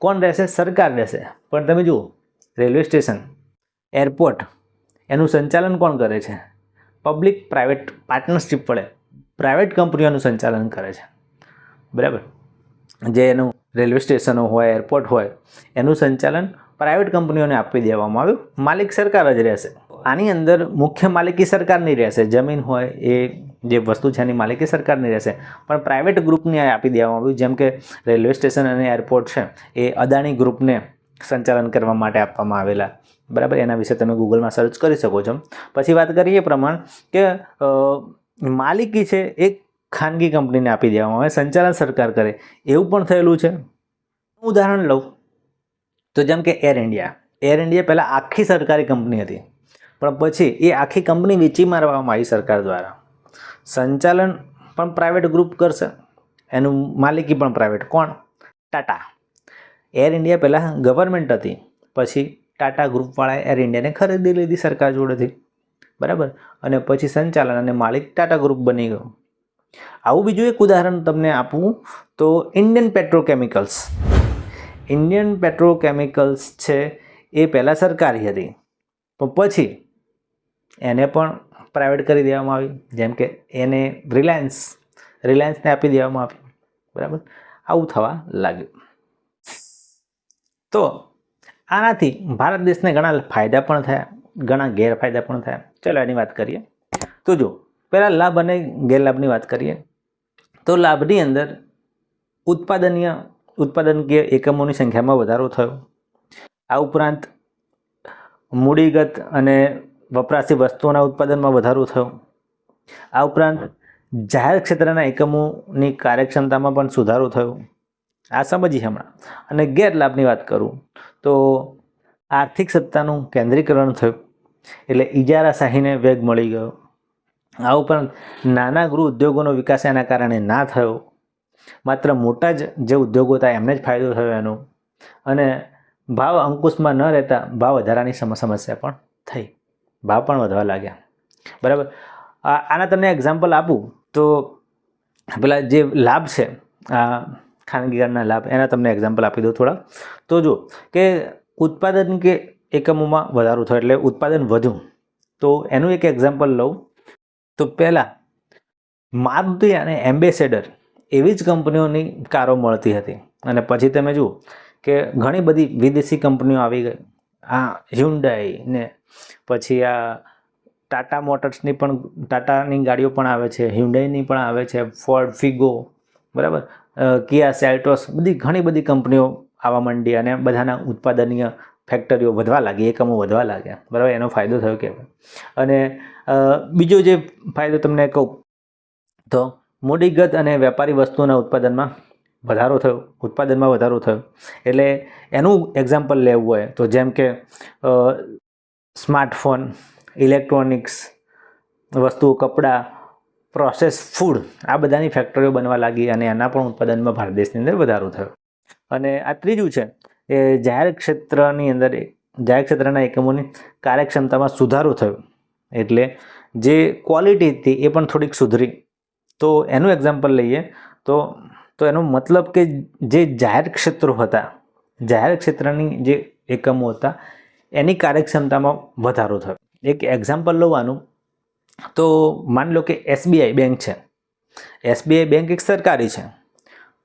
S1: કોણ રહેશે? સરકાર રહેશે. પણ તમે જુઓ રેલવે સ્ટેશન, એરપોર્ટ, એનું સંચાલન કોણ કરે છે? પબ્લિક પ્રાઇવેટ પાર્ટનરશિપ વડે પ્રાઇવેટ કંપનીઓનું સંચાલન કરે છે, બરાબર. જે એનું રેલવે સ્ટેશનો હોય, એરપોર્ટ હોય, એનું સંચાલન પ્રાઇવેટ કંપનીઓને આપી દેવામાં આવ્યું. માલિક સરકાર જ રહેશે. આની અંદર મુખ્ય માલિકી સરકારની રહેશે. જમીન હોય એ જે વસ્તુ છે એની માલિકી સરકારની રહેશે, પણ પ્રાઇવેટ ગ્રુપને આપી દેવામાં આવ્યું. જેમ કે રેલવે સ્ટેશન અને એરપોર્ટ છે એ અદાણી ગ્રુપને સંચાલન કરવા માટે આપવામાં આવેલા, બરાબર. એના વિશે તમે ગૂગલમાં સર્ચ કરી શકો છો. પછી વાત કરીએ એ પ્રમાણે કે માલિકી છે એ ખાનગી કંપનીને આપી દેવામાં આવે, સંચાલન સરકાર કરે, એવું પણ થયેલું છે. ઉદાહરણ લઉં તો જેમ કે એર ઇન્ડિયા પહેલાં આખી સરકારી કંપની હતી, પણ પછી એ આખી કંપની વેચી મારવામાં આવી સરકાર દ્વારા. સંચાલન પણ પ્રાઇવેટ ગ્રુપ કરશે, એનું માલિકી પણ પ્રાઇવેટ. કોણ? ટાટા. એર ઇન્ડિયા પહેલાં ગવર્મેન્ટ હતી, પછી ટાટા ગ્રુપવાળાએ એર ઇન્ડિયાને ખરીદી લીધી સરકાર જોડેથી, બરાબર. અને પછી સંચાલન અને માલિક ટાટા ગ્રુપ બની ગયું. આવું બીજું એક ઉદાહરણ તમને આપું તો ઇન્ડિયન પેટ્રોકેમિકલ્સ છે એ પહેલાં સરકારી હતી, પણ પછી એને પણ પ્રાઇવેટ કરી દેવામાં આવી. જેમ કે એને રિલાયન્સને આપી દેવામાં આવી, બરાબર. આવું થવા લાગ્યું. તો આનાથી ભારત દેશને ઘણા ફાયદા પણ થયા, ઘણા ગેરફાયદા પણ થયા. ચલો એની વાત કરીએ. તો જો પહેલાં લાભ અને ગેરલાભની વાત કરીએ તો લાભની અંદર ઉત્પાદનકીય એકમોની સંખ્યામાં વધારો થયો. આ ઉપરાંત મૂડીગત અને વપરાશી વસ્તુઓના ઉત્પાદનમાં વધારો થયો. આ ઉપરાંત જાહેર ક્ષેત્રના એકમોની કાર્યક્ષમતામાં પણ સુધારો થયો. આ સમજીએ હમણાં. અને ગેરલાભની વાત કરું તો આર્થિક સત્તાનું કેન્દ્રીકરણ થયું, એટલે ઇજારાશાહીને વેગ મળી ગયો. આ ઉપરાંત નાના ગૃહ ઉદ્યોગોનો વિકાસ એના કારણે ના થયો. માત્ર મોટા જે ઉદ્યોગો હતા એમને જ ફાયદો થયો એનો. અને ભાવ અંકુશમાં ન રહેતા ભાવ વધારાની સમસ્યા પણ થઈ, ભાવ પણ વધવા લાગ્યા, બરાબર. આના તમને એક્ઝામ્પલ આપું તો પેલા જે લાભ છે આ ખાનગીકરણના લાભ, એના તમને એક્ઝામ્પલ આપી દઉં થોડા. તો જો કે ઉત્પાદન કે એકમોમાં વધારો થયો એટલે ઉત્પાદન વધ્યું. તો એનું એક એક્ઝામ્પલ લઉં તો પહેલાં મારુતિ અને એમ્બેસેડર એવી જ કંપનીઓની કારો મળતી હતી, અને પછી તમે જુઓ કે ઘણી બધી વિદેશી કંપનીઓ આવી ગઈ આ હ્યુન્ડાઈ ને પછી આ ટાટા મોટર્સની પણ ટાટાની ગાડીઓ પણ આવે છે, હ્યુન્ડાઈની પણ આવે છે, ફોર્ડ ફિગો, બરાબર, કિયા સેલ્ટોસ, બધી ઘણી બધી કંપનીઓ આવવા માંડી અને બધાના ઉત્પાદનીય ફેક્ટરીઓ વધવા લાગી, એકમો વધવા લાગ્યા, બરાબર. એનો ફાયદો થયો કહેવાય. અને બીજો જે ફાયદો તમને કહું તો મૂડીગત અને વેપારી વસ્તુઓના ઉત્પાદનમાં વધારો થયો. એટલે એનું એક્ઝામ્પલ લેવું હોય તો જેમ કે સ્માર્ટફોન, ઇલેક્ટ્રોનિક્સ વસ્તુઓ, કપડાં, પ્રોસેસ ફૂડ, આ બધાની ફેક્ટરીઓ બનવા લાગી અને એના પણ ઉત્પાદનમાં ભારત દેશની અંદર વધારો થયો. અને આ ત્રીજું છે એ જાહેર ક્ષેત્રના એકમોની કાર્યક્ષમતામાં સુધારો થયો. એટલે જે ક્વોલિટી હતી એ પણ થોડીક સુધરી. તો એનું એક્ઝામ્પલ લઈએ તો એનો મતલબ કે જે જાહેર ક્ષેત્રની જે એકમો હતા એની કાર્યક્ષમતામાં વધારો થયો. એક એક્ઝામ્પલ લઉં તો માની લો કે એસબીઆઈ બેંક છે. એસબીઆઈ બેંક એક સરકારી છે,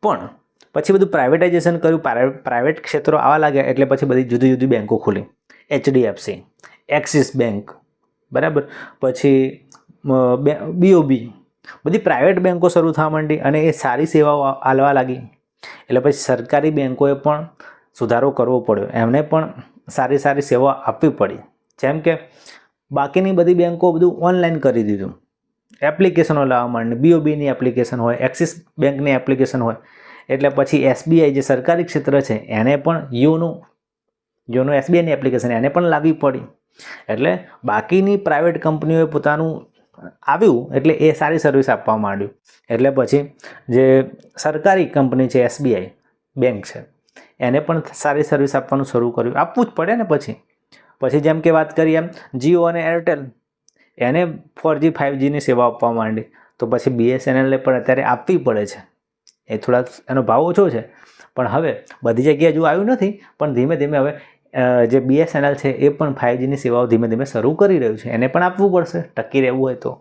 S1: પણ પછી બધું પ્રાઇવેટાઇઝેશન કર્યું, પ્રાઇવેટ ક્ષેત્રો આવવા લાગ્યા એટલે પછી બધી જુદી જુદી બેંકો ખુલી. એચડીએફસી, એક્સિસ બેંક, બરાબર, પછી બીઓબી, બધી પ્રાઇવેટ બેંકો શરૂ થવા માંડી અને એ સારી સેવાઓ આપવા લાગી. એટલે પછી સરકારી બેંકોએ પણ સુધારો કરવો પડ્યો, એમને પણ સારી સેવાઓ આપવી પડી. જેમ કે બાકીની બધી બેંકો બધું ઓનલાઈન કરી દીધું, એપ્લિકેશનો લાવવા માંડી, બીઓબીની એપ્લિકેશન હોય, એક્સિસ બેંકની એપ્લિકેશન હોય. એટલે પછી એસબીઆઈ જે સરકારી ક્ષેત્ર છે એને પણ યોનો એસબીઆઈની એપ્લિકેશન એને પણ લાવવી પડી. એટલે બાકીની પ્રાઇવેટ કંપનીઓએ પોતાનું આવ્યું એટલે એ સારી સર્વિસ આપવા માંડ્યું. એટલે પછી જે સરકારી કંપની છે એસબીઆઈ બેંક છે એને પણ સારી સર્વિસ આપવાનું શરૂ કર્યું. આપવું જ પડે ને. પછી જેમ કે વાત કરીએ એમ જીઓ અને એરટેલ એને 4G 5Gની સેવા આપવા માંડી. તો પછી બીએસએનએલને પણ અત્યારે આપવી પડે છે. એ થોડા એનો ભાવ ઓછો છે, પણ હવે બધી જગ્યાએ હજુ આવ્યું નથી, પણ ધીમે ધીમે હવે જે બીએસએનએલ છે એ પણ 5Gની સેવાઓ ધીમે ધીમે શરૂ કરી રહ્યું છે. એને પણ આપવું પડશે ટકી રહેવું હોય તો,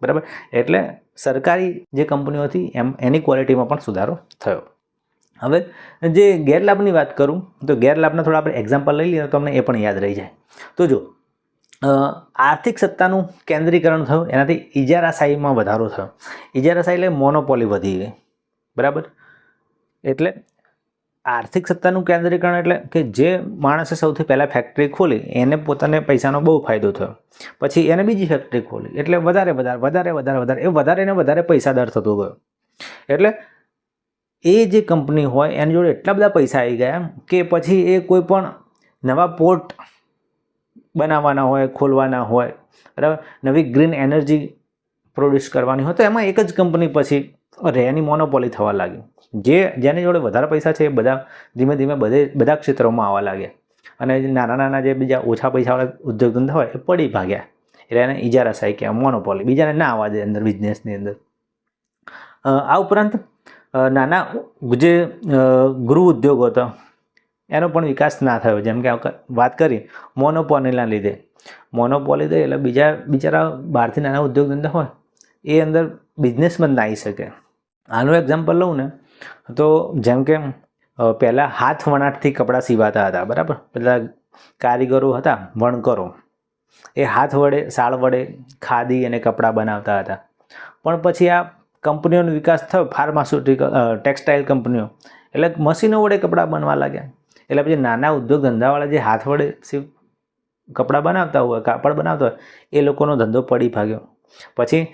S1: બરાબર. એટલે સરકારી જે કંપનીઓ હતી એની ક્વોલિટીમાં પણ સુધારો થયો. હવે જે ગેરલાભની વાત કરું તો ગેરલાભના થોડા આપણે એક્ઝામ્પલ લઈ લઈએ તો તમને એ પણ યાદ રહી જાય. તો જો આર્થિક સત્તાનું કેન્દ્રીકરણ થયું, એનાથી ઇજારાશાહીમાં વધારો થયો. ઇજારાશાહી એટલે મોનોપોલી વધી ગઈ, બરાબર. એટલે આર્થિક સત્તાનું કેન્દ્રીકરણ એટલે કે જે માણસે સૌથી પહેલાં ફેક્ટરી ખોલી એને પોતાને પૈસાનો બહુ ફાયદો થયો. પછી એને બીજી ફેક્ટરી ખોલી એટલે વધારે ને વધારે પૈસાદાર થતો ગયો. એટલે એ જે કંપની હોય એની જોડે એટલા બધા પૈસા આવી ગયા કે પછી એ કોઈ પણ નવા પોર્ટ બનાવવાના હોય, ખોલવાના હોય, બરાબર, નવી ગ્રીન એનર્જી પ્રોડ્યુસ કરવાની હોય તો એમાં એક જ કંપની પછી એની મોનોપોલી થવા લાગી. જેની જોડે વધારે પૈસા છે એ બધા ધીમે ધીમે બધા ક્ષેત્રોમાં આવવા લાગ્યા અને નાના જે બીજા ઓછા પૈસાવાળા ઉદ્યોગ ધંધા હોય એ પડી ભાગ્યા. એટલે એને ઇજારાશાહી કહેવાય, મોનોપોલી. બીજાને ના આવવા દે અંદર બિઝનેસની અંદર. આ ઉપરાંત નાના જે ગૃહ ઉદ્યોગો હતો એનો પણ વિકાસ ના થયો. જેમ કે વાત કરી મોનોપોલીના લીધે, એટલે બિચારા બહારથી નાના ઉદ્યોગ ધંધા હોય એ અંદર બિઝનેસમાં ના આવી શકે. આનું એક્ઝામ્પલ લઉં ને તો જેમ કે પહેલાં હાથ વણાટથી કપડાં સીવાતા હતા, બરાબર. પેલા કારીગરો હતા, વણકરો, એ હાથ વડે, સાળ વડે ખાદી અને કપડાં બનાવતા હતા. પણ પછી આ કંપનીઓનો વિકાસ થયો, ફાર્માસ્યુટિકલ, ટેક્સટાઇલ કંપનીઓ, એટલે મશીનો વડે કપડાં બનવા લાગ્યા. એટલે પછી નાના ઉદ્યોગ ધંધાવાળા જે હાથ વડે કપડાં બનાવતા હોય, કાપડ બનાવતા હોય, એ લોકોનો ધંધો પડી ભાગ્યો. પછી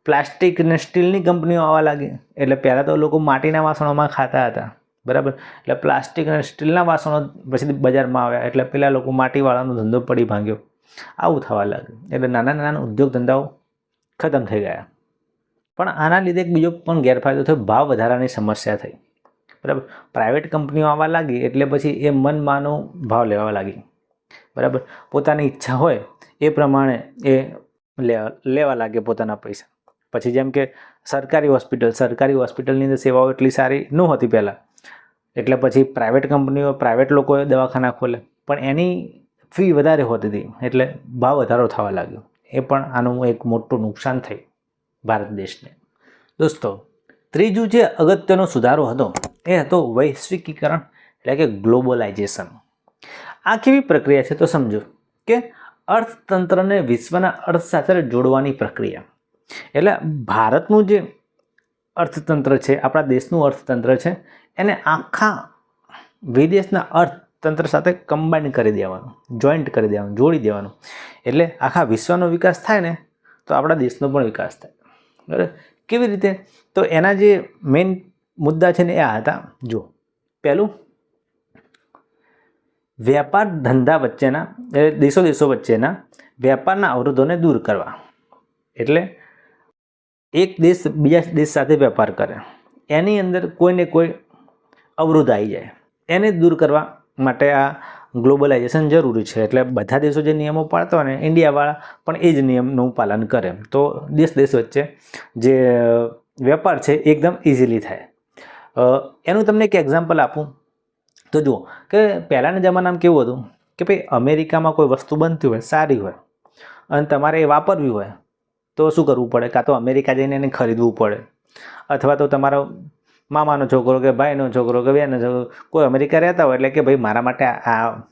S1: પ્લાસ્ટિક અને સ્ટીલની કંપનીઓ આવવા લાગી. એટલે પહેલાં તો લોકો માટીના વાસણોમાં ખાતા હતા, બરાબર. એટલે પ્લાસ્ટિક અને સ્ટીલના વાસણો પછી બજારમાં આવ્યા એટલે પેલા લોકો માટીવાળાનો ધંધો પડી ભાંગ્યો. આવું થવા લાગ્યું. એટલે નાના ઉદ્યોગ ધંધાઓ ખતમ થઈ ગયા. પણ આના લીધે એક બીજો પણ ગેરફાયદો થયો, ભાવ વધારાની સમસ્યા થઈ, બરાબર. પ્રાઇવેટ કંપનીઓ આવવા લાગી એટલે પછી એ મનમાનો ભાવ લેવા લાગી, બરાબર. પોતાની ઈચ્છા હોય એ પ્રમાણે એ લેવા લાગે પોતાના પૈસા. પછી જેમ કે સરકારી હોસ્પિટલની અંદર સેવાઓ એટલી સારી નહોતી પહેલાં, એટલે પછી પ્રાઇવેટ લોકોએ દવાખાના ખોલે પણ એની ફી વધારે હોતી હતી એટલે ભાવ વધારો થવા લાગ્યો. એ પણ આનું એક મોટું નુકસાન થયું ભારત દેશને. દોસ્તો, ત્રીજું જે અગત્યનો સુધારો હતો એ હતો વૈશ્વિકીકરણ એટલે કે ગ્લોબલાઇઝેશન. આ કેવી પ્રક્રિયા છે તો સમજો કે અર્થતંત્રને વિશ્વના અર્થ સાથે જોડવાની પ્રક્રિયા. એટલે ભારતનું જે અર્થતંત્ર છે, આપણા દેશનું અર્થતંત્ર છે, એને આખા વિદેશના અર્થતંત્ર સાથે કમ્બાઈન કરી દેવાનું, જોઈન્ટ કરી દેવાનું, જોડી દેવાનું. એટલે આખા વિશ્વનો વિકાસ થાય ને તો આપણા દેશનો પણ વિકાસ થાય. બરાબર? કેવી રીતે? તો એના જે મેઇન મુદ્દા છે ને એ આ હતા. જો પહેલું, વ્યાપાર ધંધા વચ્ચેના દેશો વચ્ચેના વેપારના અવરોધોને દૂર કરવા. એટલે એક દેશ બીજા દેશ સાથે વેપાર કરે, એની અંદર કોઈને કોઈ અવરોધ આવી જાય, એને દૂર કરવા માટે આ ગ્લોબલાઇઝેશન જરૂરી છે. એટલે બધા દેશો જે નિયમો પાળતા હોય ને, ઇન્ડિયાવાળા પણ એ જ નિયમનું પાલન કરે, તો દેશ વચ્ચે જે વેપાર છે એકદમ ઇઝીલી થાય. એનું તમને એક એક્ઝામ્પલ આપું તો જુઓ કે પહેલાંના જમાનામાં કેવું હતું કે ભાઈ અમેરિકામાં કોઈ વસ્તુ બનતી હોય, સારી હોય, અને તમારે એ વાપરવી હોય તો શું કરવું પડે? કાં તો અમેરિકા જઈને એને ખરીદવું પડે, અથવા તો તમારો મામાનો છોકરો કે ભાઈનો છોકરો કે બેનો છોકરો કોઈ અમેરિકા રહેતા હોય એટલે કે ભાઈ મારા માટે આ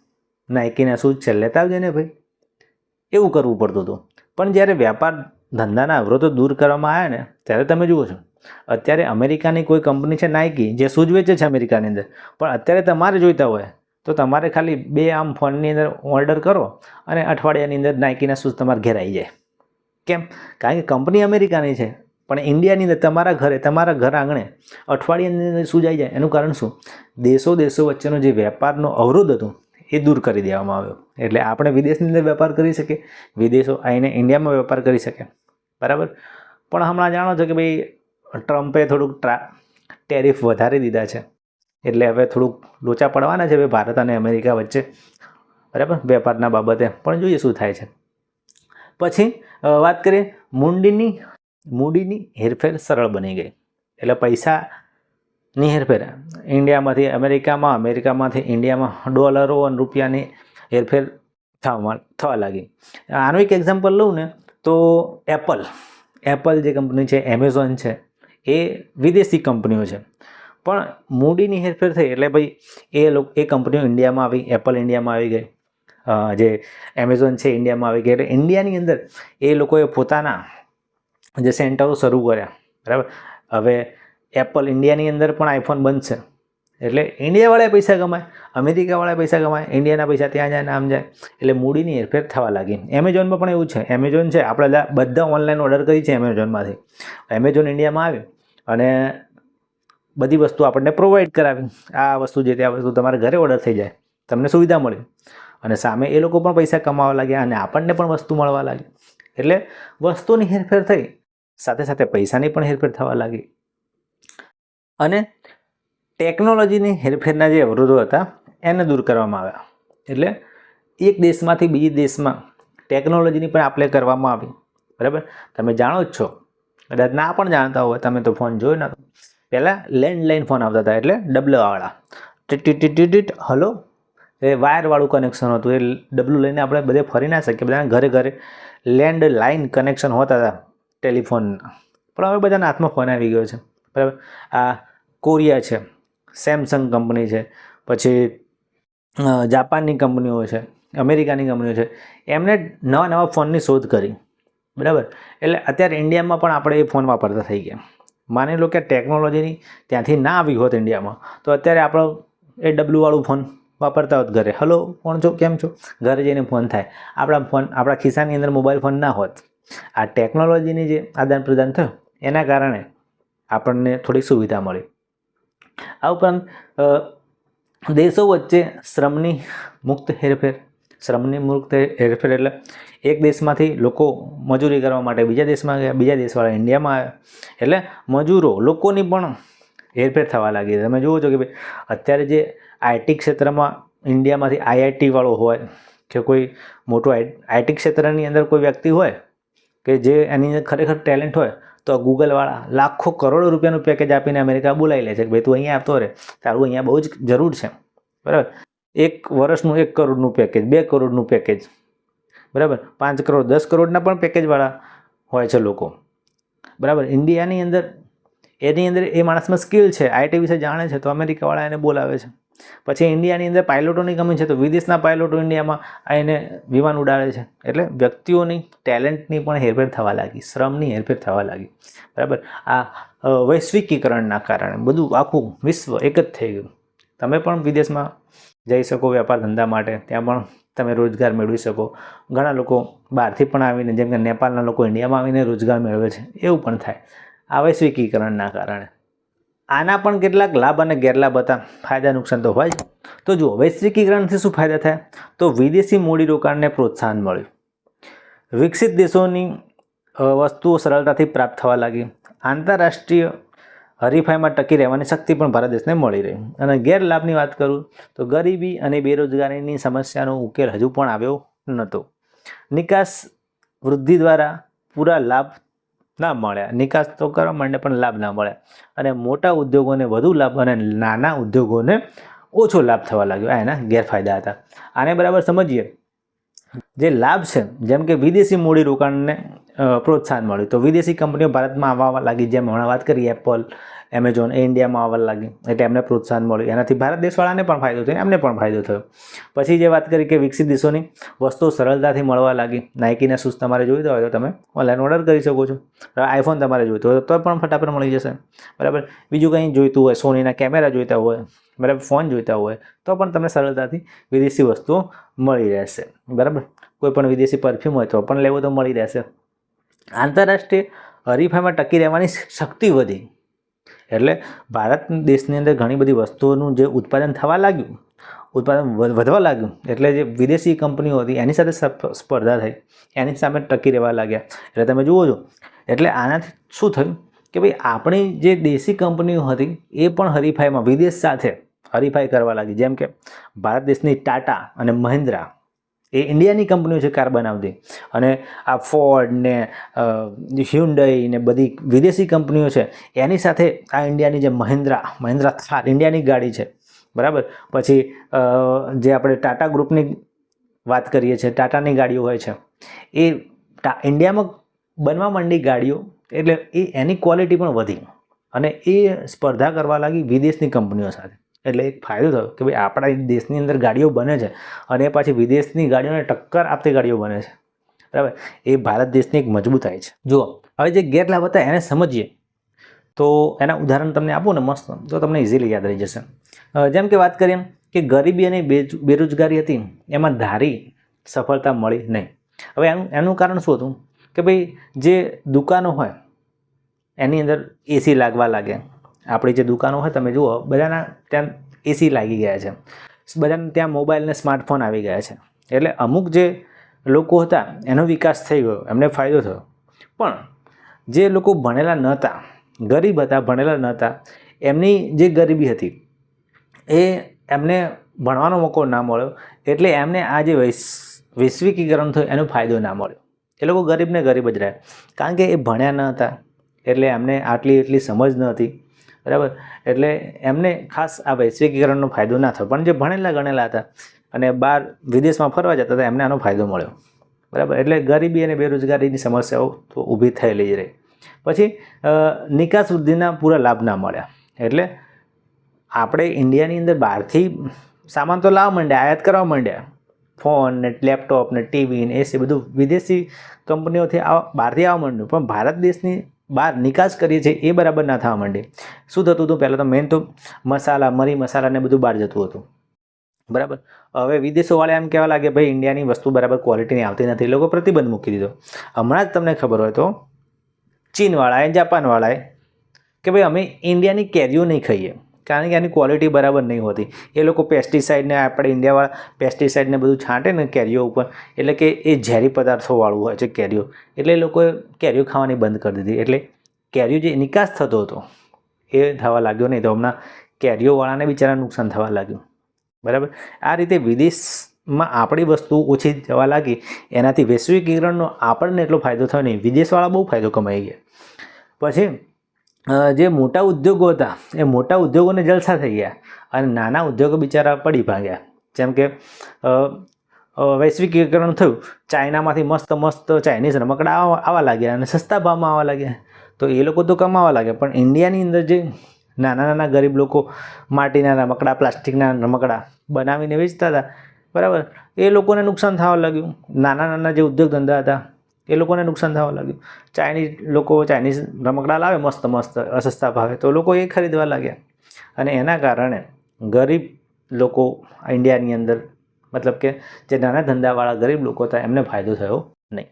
S1: નાઇકીના શૂઝ છે, લેતા આવજે ને ભાઈ, એવું કરવું પડતું હતું. પણ જ્યારે વેપાર ધંધાના અવરોધો દૂર કરવામાં આવ્યા ને ત્યારે તમે જુઓ છો અત્યારે અમેરિકાની કોઈ કંપની છે નાઇકી, જે શૂઝ વેચે છે અમેરિકાની અંદર, પણ અત્યારે તમારે જોઈતા હોય તો તમારે ખાલી 2 આમ ફોનની અંદર ઓર્ડર કરો અને અઠવાડિયાની અંદર નાઇકીના શૂઝ તમારે ઘેર આવી જાય. કેમ? કારણ કે કંપની અમેરિકાની છે, પણ ઇન્ડિયાની અંદર તમારા ઘરે, તમારા ઘર આંગણે અઠવાડિયાની અંદર શૂઝ આવી જાય. એનું કારણ શું? દેશો વચ્ચેનો જે વેપારનો અવરોધ હતો એ દૂર કરી દેવામાં આવ્યો. એટલે આપણે વિદેશની અંદર વેપાર કરી શકીએ, વિદેશો આવીને ઇન્ડિયામાં વેપાર કરી શકે. બરાબર? પણ હમણાં જાણો છો કે ભાઈ ટ્રમ્પે થોડુંક ટેરિફ વધારી દીધા છે, એટલે હવે થોડુંક લોચા પડવાના છે ભાઈ ભારત અને અમેરિકા વચ્ચે. બરાબર? વેપારના બાબતે પણ જોઈએ શું થાય છે. પછી વાત કરીએ મૂડીની હેરફેર સરળ બની ગઈ. એટલે પૈસાની હેરફેર ઇન્ડિયામાંથી અમેરિકામાં, અમેરિકામાંથી ઇન્ડિયામાં ડોલરો અને રૂપિયાની હેરફેર થવા લાગી. આનું એક એક્ઝામ્પલ લઉં ને તો એપલ જે કંપની છે, એમેઝોન છે, એ વિદેશી કંપનીઓ છે, પણ મૂડીની હેરફેર થઈ એટલે ભાઈ એ કંપનીઓ ઇન્ડિયામાં આવી, એપલ ઇન્ડિયામાં આવી ગઈ, જે એમેઝોન છે ઇન્ડિયામાં આવી ગઈ. એટલે ઇન્ડિયાની અંદર એ લોકોએ પોતાના જે સેન્ટરો શરૂ કર્યા. બરાબર? હવે એપલ ઇન્ડિયાની અંદર પણ આઈફોન બનશે, એટલે ઇન્ડિયાવાળાએ પૈસા કમાય, અમેરિકાવાળાએ પૈસા કમાય, ઇન્ડિયાના પૈસા ત્યાં જાય ને આમ જાય. એટલે મૂડીની હેરફેર થવા લાગી. એમેઝોનમાં પણ એવું છે. એમેઝોન છે, આપણે બધા ઓનલાઈન ઓર્ડર કરી છે એમેઝોનમાંથી. એમેઝોન ઇન્ડિયામાં આવ્યું અને બધી વસ્તુ આપણને પ્રોવાઈડ કરાવી. આ વસ્તુ જે તે આ વસ્તુ તમારા ઘરે ઓર્ડર થઈ જાય, તમને સુવિધા મળી, અને સામે એ લોકો પણ પૈસા કમાવા લાગ્યા અને આપણને પણ વસ્તુ મળવા લાગી. એટલે વસ્તુની હેરફેર થઈ, સાથે સાથે પૈસાની પણ હેરફેર થવા લાગી. અને ટેકનોલોજીની હેરફેરના જે અવરોધો હતા એને દૂર કરવામાં આવ્યા. એટલે એક દેશમાંથી બીજી દેશમાં ટેકનોલોજીની પણ આપલે કરવામાં આવી. બરાબર? તમે જાણો જ છો, કદાચ ના પણ જાણતા હોય, તમે તો ફોન જોયો નહોતો. પહેલાં લેન્ડલાઇન ફોન આવતા હતા, એટલે ડબલાવાળા, ટીટ હલો, એ વાયરવાળું કનેક્શન હતું. એ ડબલું લઈને આપણે બધે ફરી ના શકીએ, બધાના ઘરે લેન્ડલાઇન કનેક્શન હોતા હતા ટેલિફોનના. પણ હવે બધાના હાથમાં ફોન આવી ગયો છે. બરાબર? આ કોરિયા છે, સેમસંગ કંપની છે, પછી જાપાનની કંપનીઓ છે, અમેરિકાની કંપનીઓ છે, એમને નવા ફોનની શોધ કરી. બરાબર? એટલે અત્યારે ઇન્ડિયામાં પણ આપણે એ ફોન વાપરતા થઈ ગયા. માની લો કે ટેકનોલોજીની ત્યાંથી ના આવી હોત ઇન્ડિયામાં, તો અત્યારે આપણો એ ડબલુવાળું ફોન વાપરતા હોત ઘરે. હલો, કોણ છો, કેમ છો, ઘરે જઈને ફોન થાય. આપણા ખિસ્સાની અંદર મોબાઈલ ફોન ના હોત. આ ટેકનોલોજીની જે આદાન પ્રદાન થયું એના કારણે આપણને થોડી સુવિધા મળી. આ ઉપરાંત દેશો વચ્ચે શ્રમની મુક્ત હેરફેર એટલે એક દેશમાંથી લોકો મજૂરી કરવા માટે બીજા દેશમાં ગયા, બીજા દેશવાળા ઇન્ડિયામાં આવ્યા. એટલે મજૂરો લોકોની પણ હેરફેર થવા લાગી. તમે જુઓ છો કે ભાઈ અત્યારે જે આઈટી ક્ષેત્રમાં ઇન્ડિયામાંથી આઈઆઈટી વાળો હોય કે કોઈ મોટું આઈટી ક્ષેત્રની અંદર કોઈ વ્યક્તિ હોય કે જે એની અંદર ખરેખર ટેલેન્ટ હોય, તો ગૂગલવાળા લાખો કરોડો રૂપિયાનું પેકેજ આપીને અમેરિકા બોલાવી લે છે કે ભાઈ તું અહીંયા આવતો રહે, તારું અહીંયા બહુ જ જરૂર છે. બરાબર? 1 વર્ષનું 1 કરોડનું પેકેજ, 2 કરોડનું પેકેજ, બરાબર, 5 કરોડ 10 કરોડના પણ પેકેજવાળા હોય છે લોકો. બરાબર? ઇન્ડિયાની અંદર એની અંદર એ માણસમાં સ્કિલ છે, આઈટી વિશે જાણે છે, તો અમેરિકાવાળા એને બોલાવે છે. પછી ઇન્ડિયાની અંદર પાયલોટોની કમી છે તો વિદેશના પાયલોટો ઇન્ડિયામાં આવીને વિમાન ઉડાડે છે. એટલે વ્યક્તિઓની ટેલેન્ટની પણ હેરફેર થવા લાગી, શ્રમની હેરફેર થવા લાગી. બરાબર. આ વૈશ્વિકીકરણના કારણે બધું આખું વિશ્વ એક જ થઈ ગયું. તમે પણ વિદેશમાં જઈ શકો વેપાર ધંધા માટે, ત્યાં પણ તમે રોજગાર મેળવી શકો. ઘણા લોકો બહારથી પણ આવીને, જેમ કે નેપાળના લોકો ઇન્ડિયામાં આવીને રોજગાર મેળવે છે, એવું પણ થાય આ વૈશ્વિકીકરણના કારણે. આના પણ કેટલાક લાભ અને ગેરલાભ હતા, ફાયદા નુકસાન તો હોય જ. તો જુઓ, વૈશ્વિકીકરણથી શું ફાયદા થાય? તો વિદેશી મૂડીરોકાણને પ્રોત્સાહન મળ્યું, વિકસિત દેશોની વસ્તુઓ સરળતાથી પ્રાપ્ત થવા લાગી, આંતરરાષ્ટ્રીય હરીફાઈમાં ટકી રહેવાની શક્તિ પણ ભારત દેશને મળી રહી. અને ગેરલાભની વાત કરું તો ગરીબી અને બેરોજગારીની સમસ્યાનો ઉકેલ હજુ પણ આવ્યો નહોતો. નિકાસ વૃદ્ધિ દ્વારા પૂરા લાભ ના મળ્યા, નિકાસ તો કરવા માંડે પણ લાભ ના મળ્યા, અને મોટા ઉદ્યોગોને વધુ લાભ અને નાના ઉદ્યોગોને ઓછો લાભ થવા લાગ્યો. આ એના ગેરફાયદા હતા. આને બરાબર સમજીએ. જે લાભ છે, જેમ કે વિદેશી મૂડીરોકાણને પ્રોત્સાહન મળ્યું, તો વિદેશી કંપનીઓ ભારતમાં આવવા લાગી. જેમ હમણાં વાત કરી એપલ, એમેઝોન એ ઇન્ડિયામાં આવવા લાગી, એટલે એમને પ્રોત્સાહન મળ્યું. એનાથી ભારત દેશવાળાને પણ ફાયદો થયો, એમને પણ ફાયદો થયો. પછી જે વાત કરી કે વિકસિત દેશોની વસ્તુઓ સરળતાથી મળવા લાગી. નાઇકીના શૂઝ તમારે જોઈતા હોય તો તમે ઓનલાઈન ઓર્ડર કરી શકો છો. આઈફોન તમારે જોઈતો હોય તો પણ ફટાફટ મળી જશે. બરાબર. બીજું કંઈ જોઈતું હોય, સોનીના કેમેરા જોઈતા હોય, બરાબર, ફોન જોઈતા હોય તો પણ તમને સરળતાથી વિદેશી વસ્તુઓ મળી રહેશે. બરાબર. કોઈ પણ વિદેશી પરફ્યુમ હોય તો પણ લેવો તો મળી રહેશે. આંતરરાષ્ટ્રીય હરીફાઈમાં ટકી રહેવાની શક્તિ વધી. એટલે ભારત દેશની અંદર ઘણી બધી વસ્તુઓનું જે ઉત્પાદન થવા લાગ્યું, ઉત્પાદન વધવા લાગ્યું, એટલે જે વિદેશી કંપનીઓ હતી એની સાથે સ્પર્ધા થઈ, એની સામે ટકી રહેવા લાગ્યા. એટલે તમે જુઓ છો, એટલે આનાથી શું થયું કે ભાઈ આપણી જે દેશી કંપનીઓ હતી એ પણ હરીફાઈમાં વિદેશ સાથે હરીફાઈ કરવા લાગી. જેમ કે ભારત દેશની ટાટા અને મહિન્દ્રા એ ઇન્ડિયાની કંપનીઓ છે, કાર બનાવતી, અને આ ફોર્ડ ને હ્યુન્ડઈ ને બધી વિદેશી કંપનીઓ છે એની સાથે આ ઇન્ડિયાની જે મહિન્દ્રા થાર ઇન્ડિયાની ગાડી છે. બરાબર. પછી જે આપણે ટાટા ગ્રુપની વાત કરીએ છીએ, ટાટાની ગાડીઓ હોય છે, એ ઇન્ડિયામાં બનવા માંડી ગાડીઓ, એટલે એની ક્વોલિટી પણ વધી અને એ સ્પર્ધા કરવા લાગી વિદેશની કંપનીઓ સાથે. એટલે એક ફાયદો થયો કે ભાઈ આપણા દેશની અંદર ગાડીઓ બને છે અને એ પાછી વિદેશની ગાડીઓને ટક્કર આપતી ગાડીઓ બને છે. બરાબર. એ ભારત દેશની એક મજબૂતાઈ છે. જુઓ, હવે જે ગેરલાભ હતા એને સમજીએ તો એના ઉદાહરણ તમને આપું ને મસ્ત, તો તમને ઇઝીલી યાદ રહી જશે. જેમ કે વાત કરીએ કે ગરીબી અને બેરોજગારી હતી, એમાં ધારી સફળતા મળી નહીં. હવે એનું કારણ શું હતું કે ભાઈ જે દુકાનો હોય એની અંદર એસી લાગવા લાગે. આપણી જે દુકાનો હોય તમે જુઓ, બધાના ત્યાં એસી લાગી ગયા છે, બધાને ત્યાં મોબાઈલ ને સ્માર્ટફોન આવી ગયા છે. એટલે અમુક જે લોકો હતા એનો વિકાસ થઈ ગયો, એમને ફાયદો થયો. પણ જે લોકો ભણેલા નહોતા, ગરીબ હતા, ભણેલા નહોતા, એમની જે ગરીબી હતી એ એમને ભણવાનો મોકો ના મળ્યો, એટલે એમને આ જે વૈશ્વિકીકરણ થયું એનો ફાયદો ના મળ્યો. એ લોકો ગરીબને ગરીબ જ રહ્યા, કારણ કે એ ભણ્યા ન હતા, એટલે એમને આટલી એટલી સમજ ન હતી. બરાબર. એટલે એમને ખાસ આ વૈશ્વિકીકરણનો ફાયદો ના થયો. પણ જે ભણેલા ગણેલા હતા અને બહાર વિદેશમાં ફરવા જતા હતા એમને આનો ફાયદો મળ્યો. બરાબર. એટલે ગરીબી અને બેરોજગારીની સમસ્યાઓ તો ઊભી થયેલી જ રહી. પછી નિકાસ વૃદ્ધિના પૂરા લાભ ના મળ્યા. એટલે આપણે ઇન્ડિયાની અંદર બહારથી સામાન તો લાવવા માંડ્યા, આયાત કરવા માંડ્યા, ફોન ને લેપટોપ ને ટીવી ને એસી બધું વિદેશી કંપનીઓથી બહારથી આવવા માંડ્યું, પણ ભારત દેશની બહાર નિકાસ કરીએ છીએ એ બરાબર ના થવા માંડી. શું થતું હતું? પહેલાં તો મેઇન તો મસાલા, મરી મસાલા ને બધું બહાર જતું હતું. બરાબર. હવે વિદેશોવાળા એમ કહેવા લાગે ભાઈ ઇન્ડિયાની વસ્તુ બરાબર ક્વોલિટીની આવતી નથી, એ લોકો પ્રતિબંધ મૂકી દીધો. હમણાં જ તમને ખબર હોય તો ચીનવાળાએ, જાપાનવાળાએ કે ભાઈ અમે ઇન્ડિયાની કેરીઓ નહીં ખાઈએ, કારણ કે એની ક્વોલિટી બરાબર નહીં હોતી. એ લોકો પેસ્ટિસાઇડને, આપણે ઇન્ડિયાવાળા પેસ્ટિસાઇડને બધું છાંટે ને કેરીઓ ઉપર, એટલે કે એ ઝેરી પદાર્થોવાળું હોય છે કેરીઓ, એટલે એ લોકોએ કેરીઓ ખાવાની બંધ કરી દીધી. એટલે કેરીઓ જે નિકાસ થતો હતો એ થવા લાગ્યો નહીં, તો હમણાં કેરીઓવાળાને બિચારા નુકસાન થવા લાગ્યું. બરાબર. આ રીતે વિદેશમાં આપણી વસ્તુ ઓછી જવા લાગી, એનાથી વૈશ્વિકીકરણનો આપણને એટલો ફાયદો થયો નહીં, વિદેશવાળા બહુ ફાયદો કમાઈ ગયા. પછી જે મોટા ઉદ્યોગો હતા એ મોટા ઉદ્યોગોને જલસા થઈ ગયા અને નાના ઉદ્યોગો બિચારા પડી ભાગ્યા. જેમ કે વૈશ્વિકીકરણ થયું, ચાઇનામાંથી મસ્ત મસ્ત ચાઇનીઝ રમકડા આવવા લાગ્યા અને સસ્તા ભાવમાં આવવા લાગ્યા, તો એ લોકો તો કમાવા લાગ્યા. પણ ઇન્ડિયાની અંદર જે નાના નાના ગરીબ લોકો માટીના રમકડા, પ્લાસ્ટિકના રમકડા બનાવીને વેચતા હતા, બરાબર. એ લોકોને નુકસાન થવા લાગ્યું. નાના નાના જે ઉદ્યોગ ધંધા હતા એ લોકોને નુકસાન થવા લાગ્યું. ચાઇનીઝ રમકડા લાવે મસ્ત મસ્ત અસસ્તા ભાવે, તો લોકો એ ખરીદવા લાગ્યા અને એના કારણે ગરીબ લોકો ઇન્ડિયાની અંદર, મતલબ કે જે નાના ધંધાવાળા ગરીબ લોકો હતા એમને ફાયદો થયો નહીં.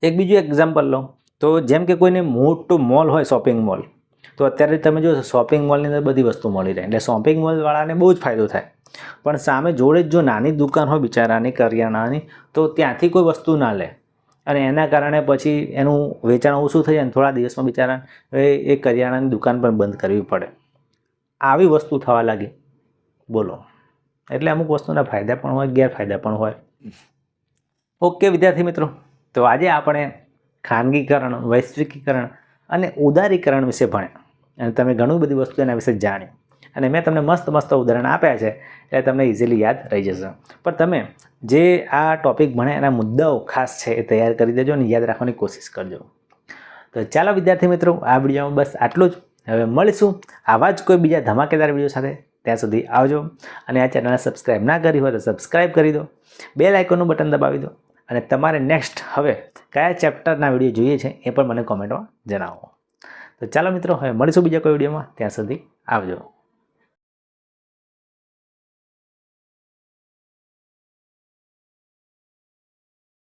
S1: એક બીજું એક્ઝામ્પલ લો તો જેમ કે કોઈને મોટું મોલ હોય, શોપિંગ મોલ, તો અત્યારે તમે જો શોપિંગ મોલની અંદર બધી વસ્તુ મળી રહે, એટલે શોપિંગ મોલવાળાને બહુ જ ફાયદો થાય. પણ સામે જોડે જ જો નાની દુકાન હોય બિચારાની કરિયાણાની, તો ત્યાંથી કોઈ વસ્તુ ના લે અને એના કારણે પછી એનું વેચાણ ઓછું થઈ જાય અને થોડા દિવસમાં બિચારા એ કરિયાણાની દુકાન પણ બંધ કરવી પડે. આવી વસ્તુ થવા લાગી, બોલો. એટલે અમુક વસ્તુના ફાયદા પણ હોય, ગેરફાયદા પણ હોય. ઓકે વિદ્યાર્થી મિત્રો, તો આજે આપણે ખાનગીકરણ, વૈશ્વિકીકરણ અને ઉદારીકરણ વિશે ભણ્યા અને તમે ઘણું બધી વસ્તુ એના વિશે જાણ્યું અને મેં તમને મસ્ત મસ્ત ઉદાહરણ આપ્યા છે, એટલે તમને ઇઝીલી યાદ રહી જશે. પણ તમે જે આ ટૉપિક ભણ્યા એના મુદ્દાઓ ખાસ છે એ તૈયાર કરી દેજો અને યાદ રાખવાની કોશિશ કરજો. તો ચાલો વિદ્યાર્થી મિત્રો, આ વિડીયોમાં બસ આટલું જ. હવે મળીશું આવા જ કોઈ બીજા ધમાકેદાર વિડીયો સાથે. ત્યાં સુધી આવજો અને આ ચેનલને સબસ્ક્રાઈબ ના કરી હોય તો સબસ્ક્રાઈબ કરી દો, બેલ આઇકોનનું બટન દબાવી દો અને તમારે નેક્સ્ટ હવે કયા ચેપ્ટરના વિડીયો જોઈએ છે એ પણ મને કોમેન્ટમાં જણાવો. તો ચાલો મિત્રો, હવે મળીશું બીજા કોઈ વિડીયોમાં. ત્યાં સુધી આવજો.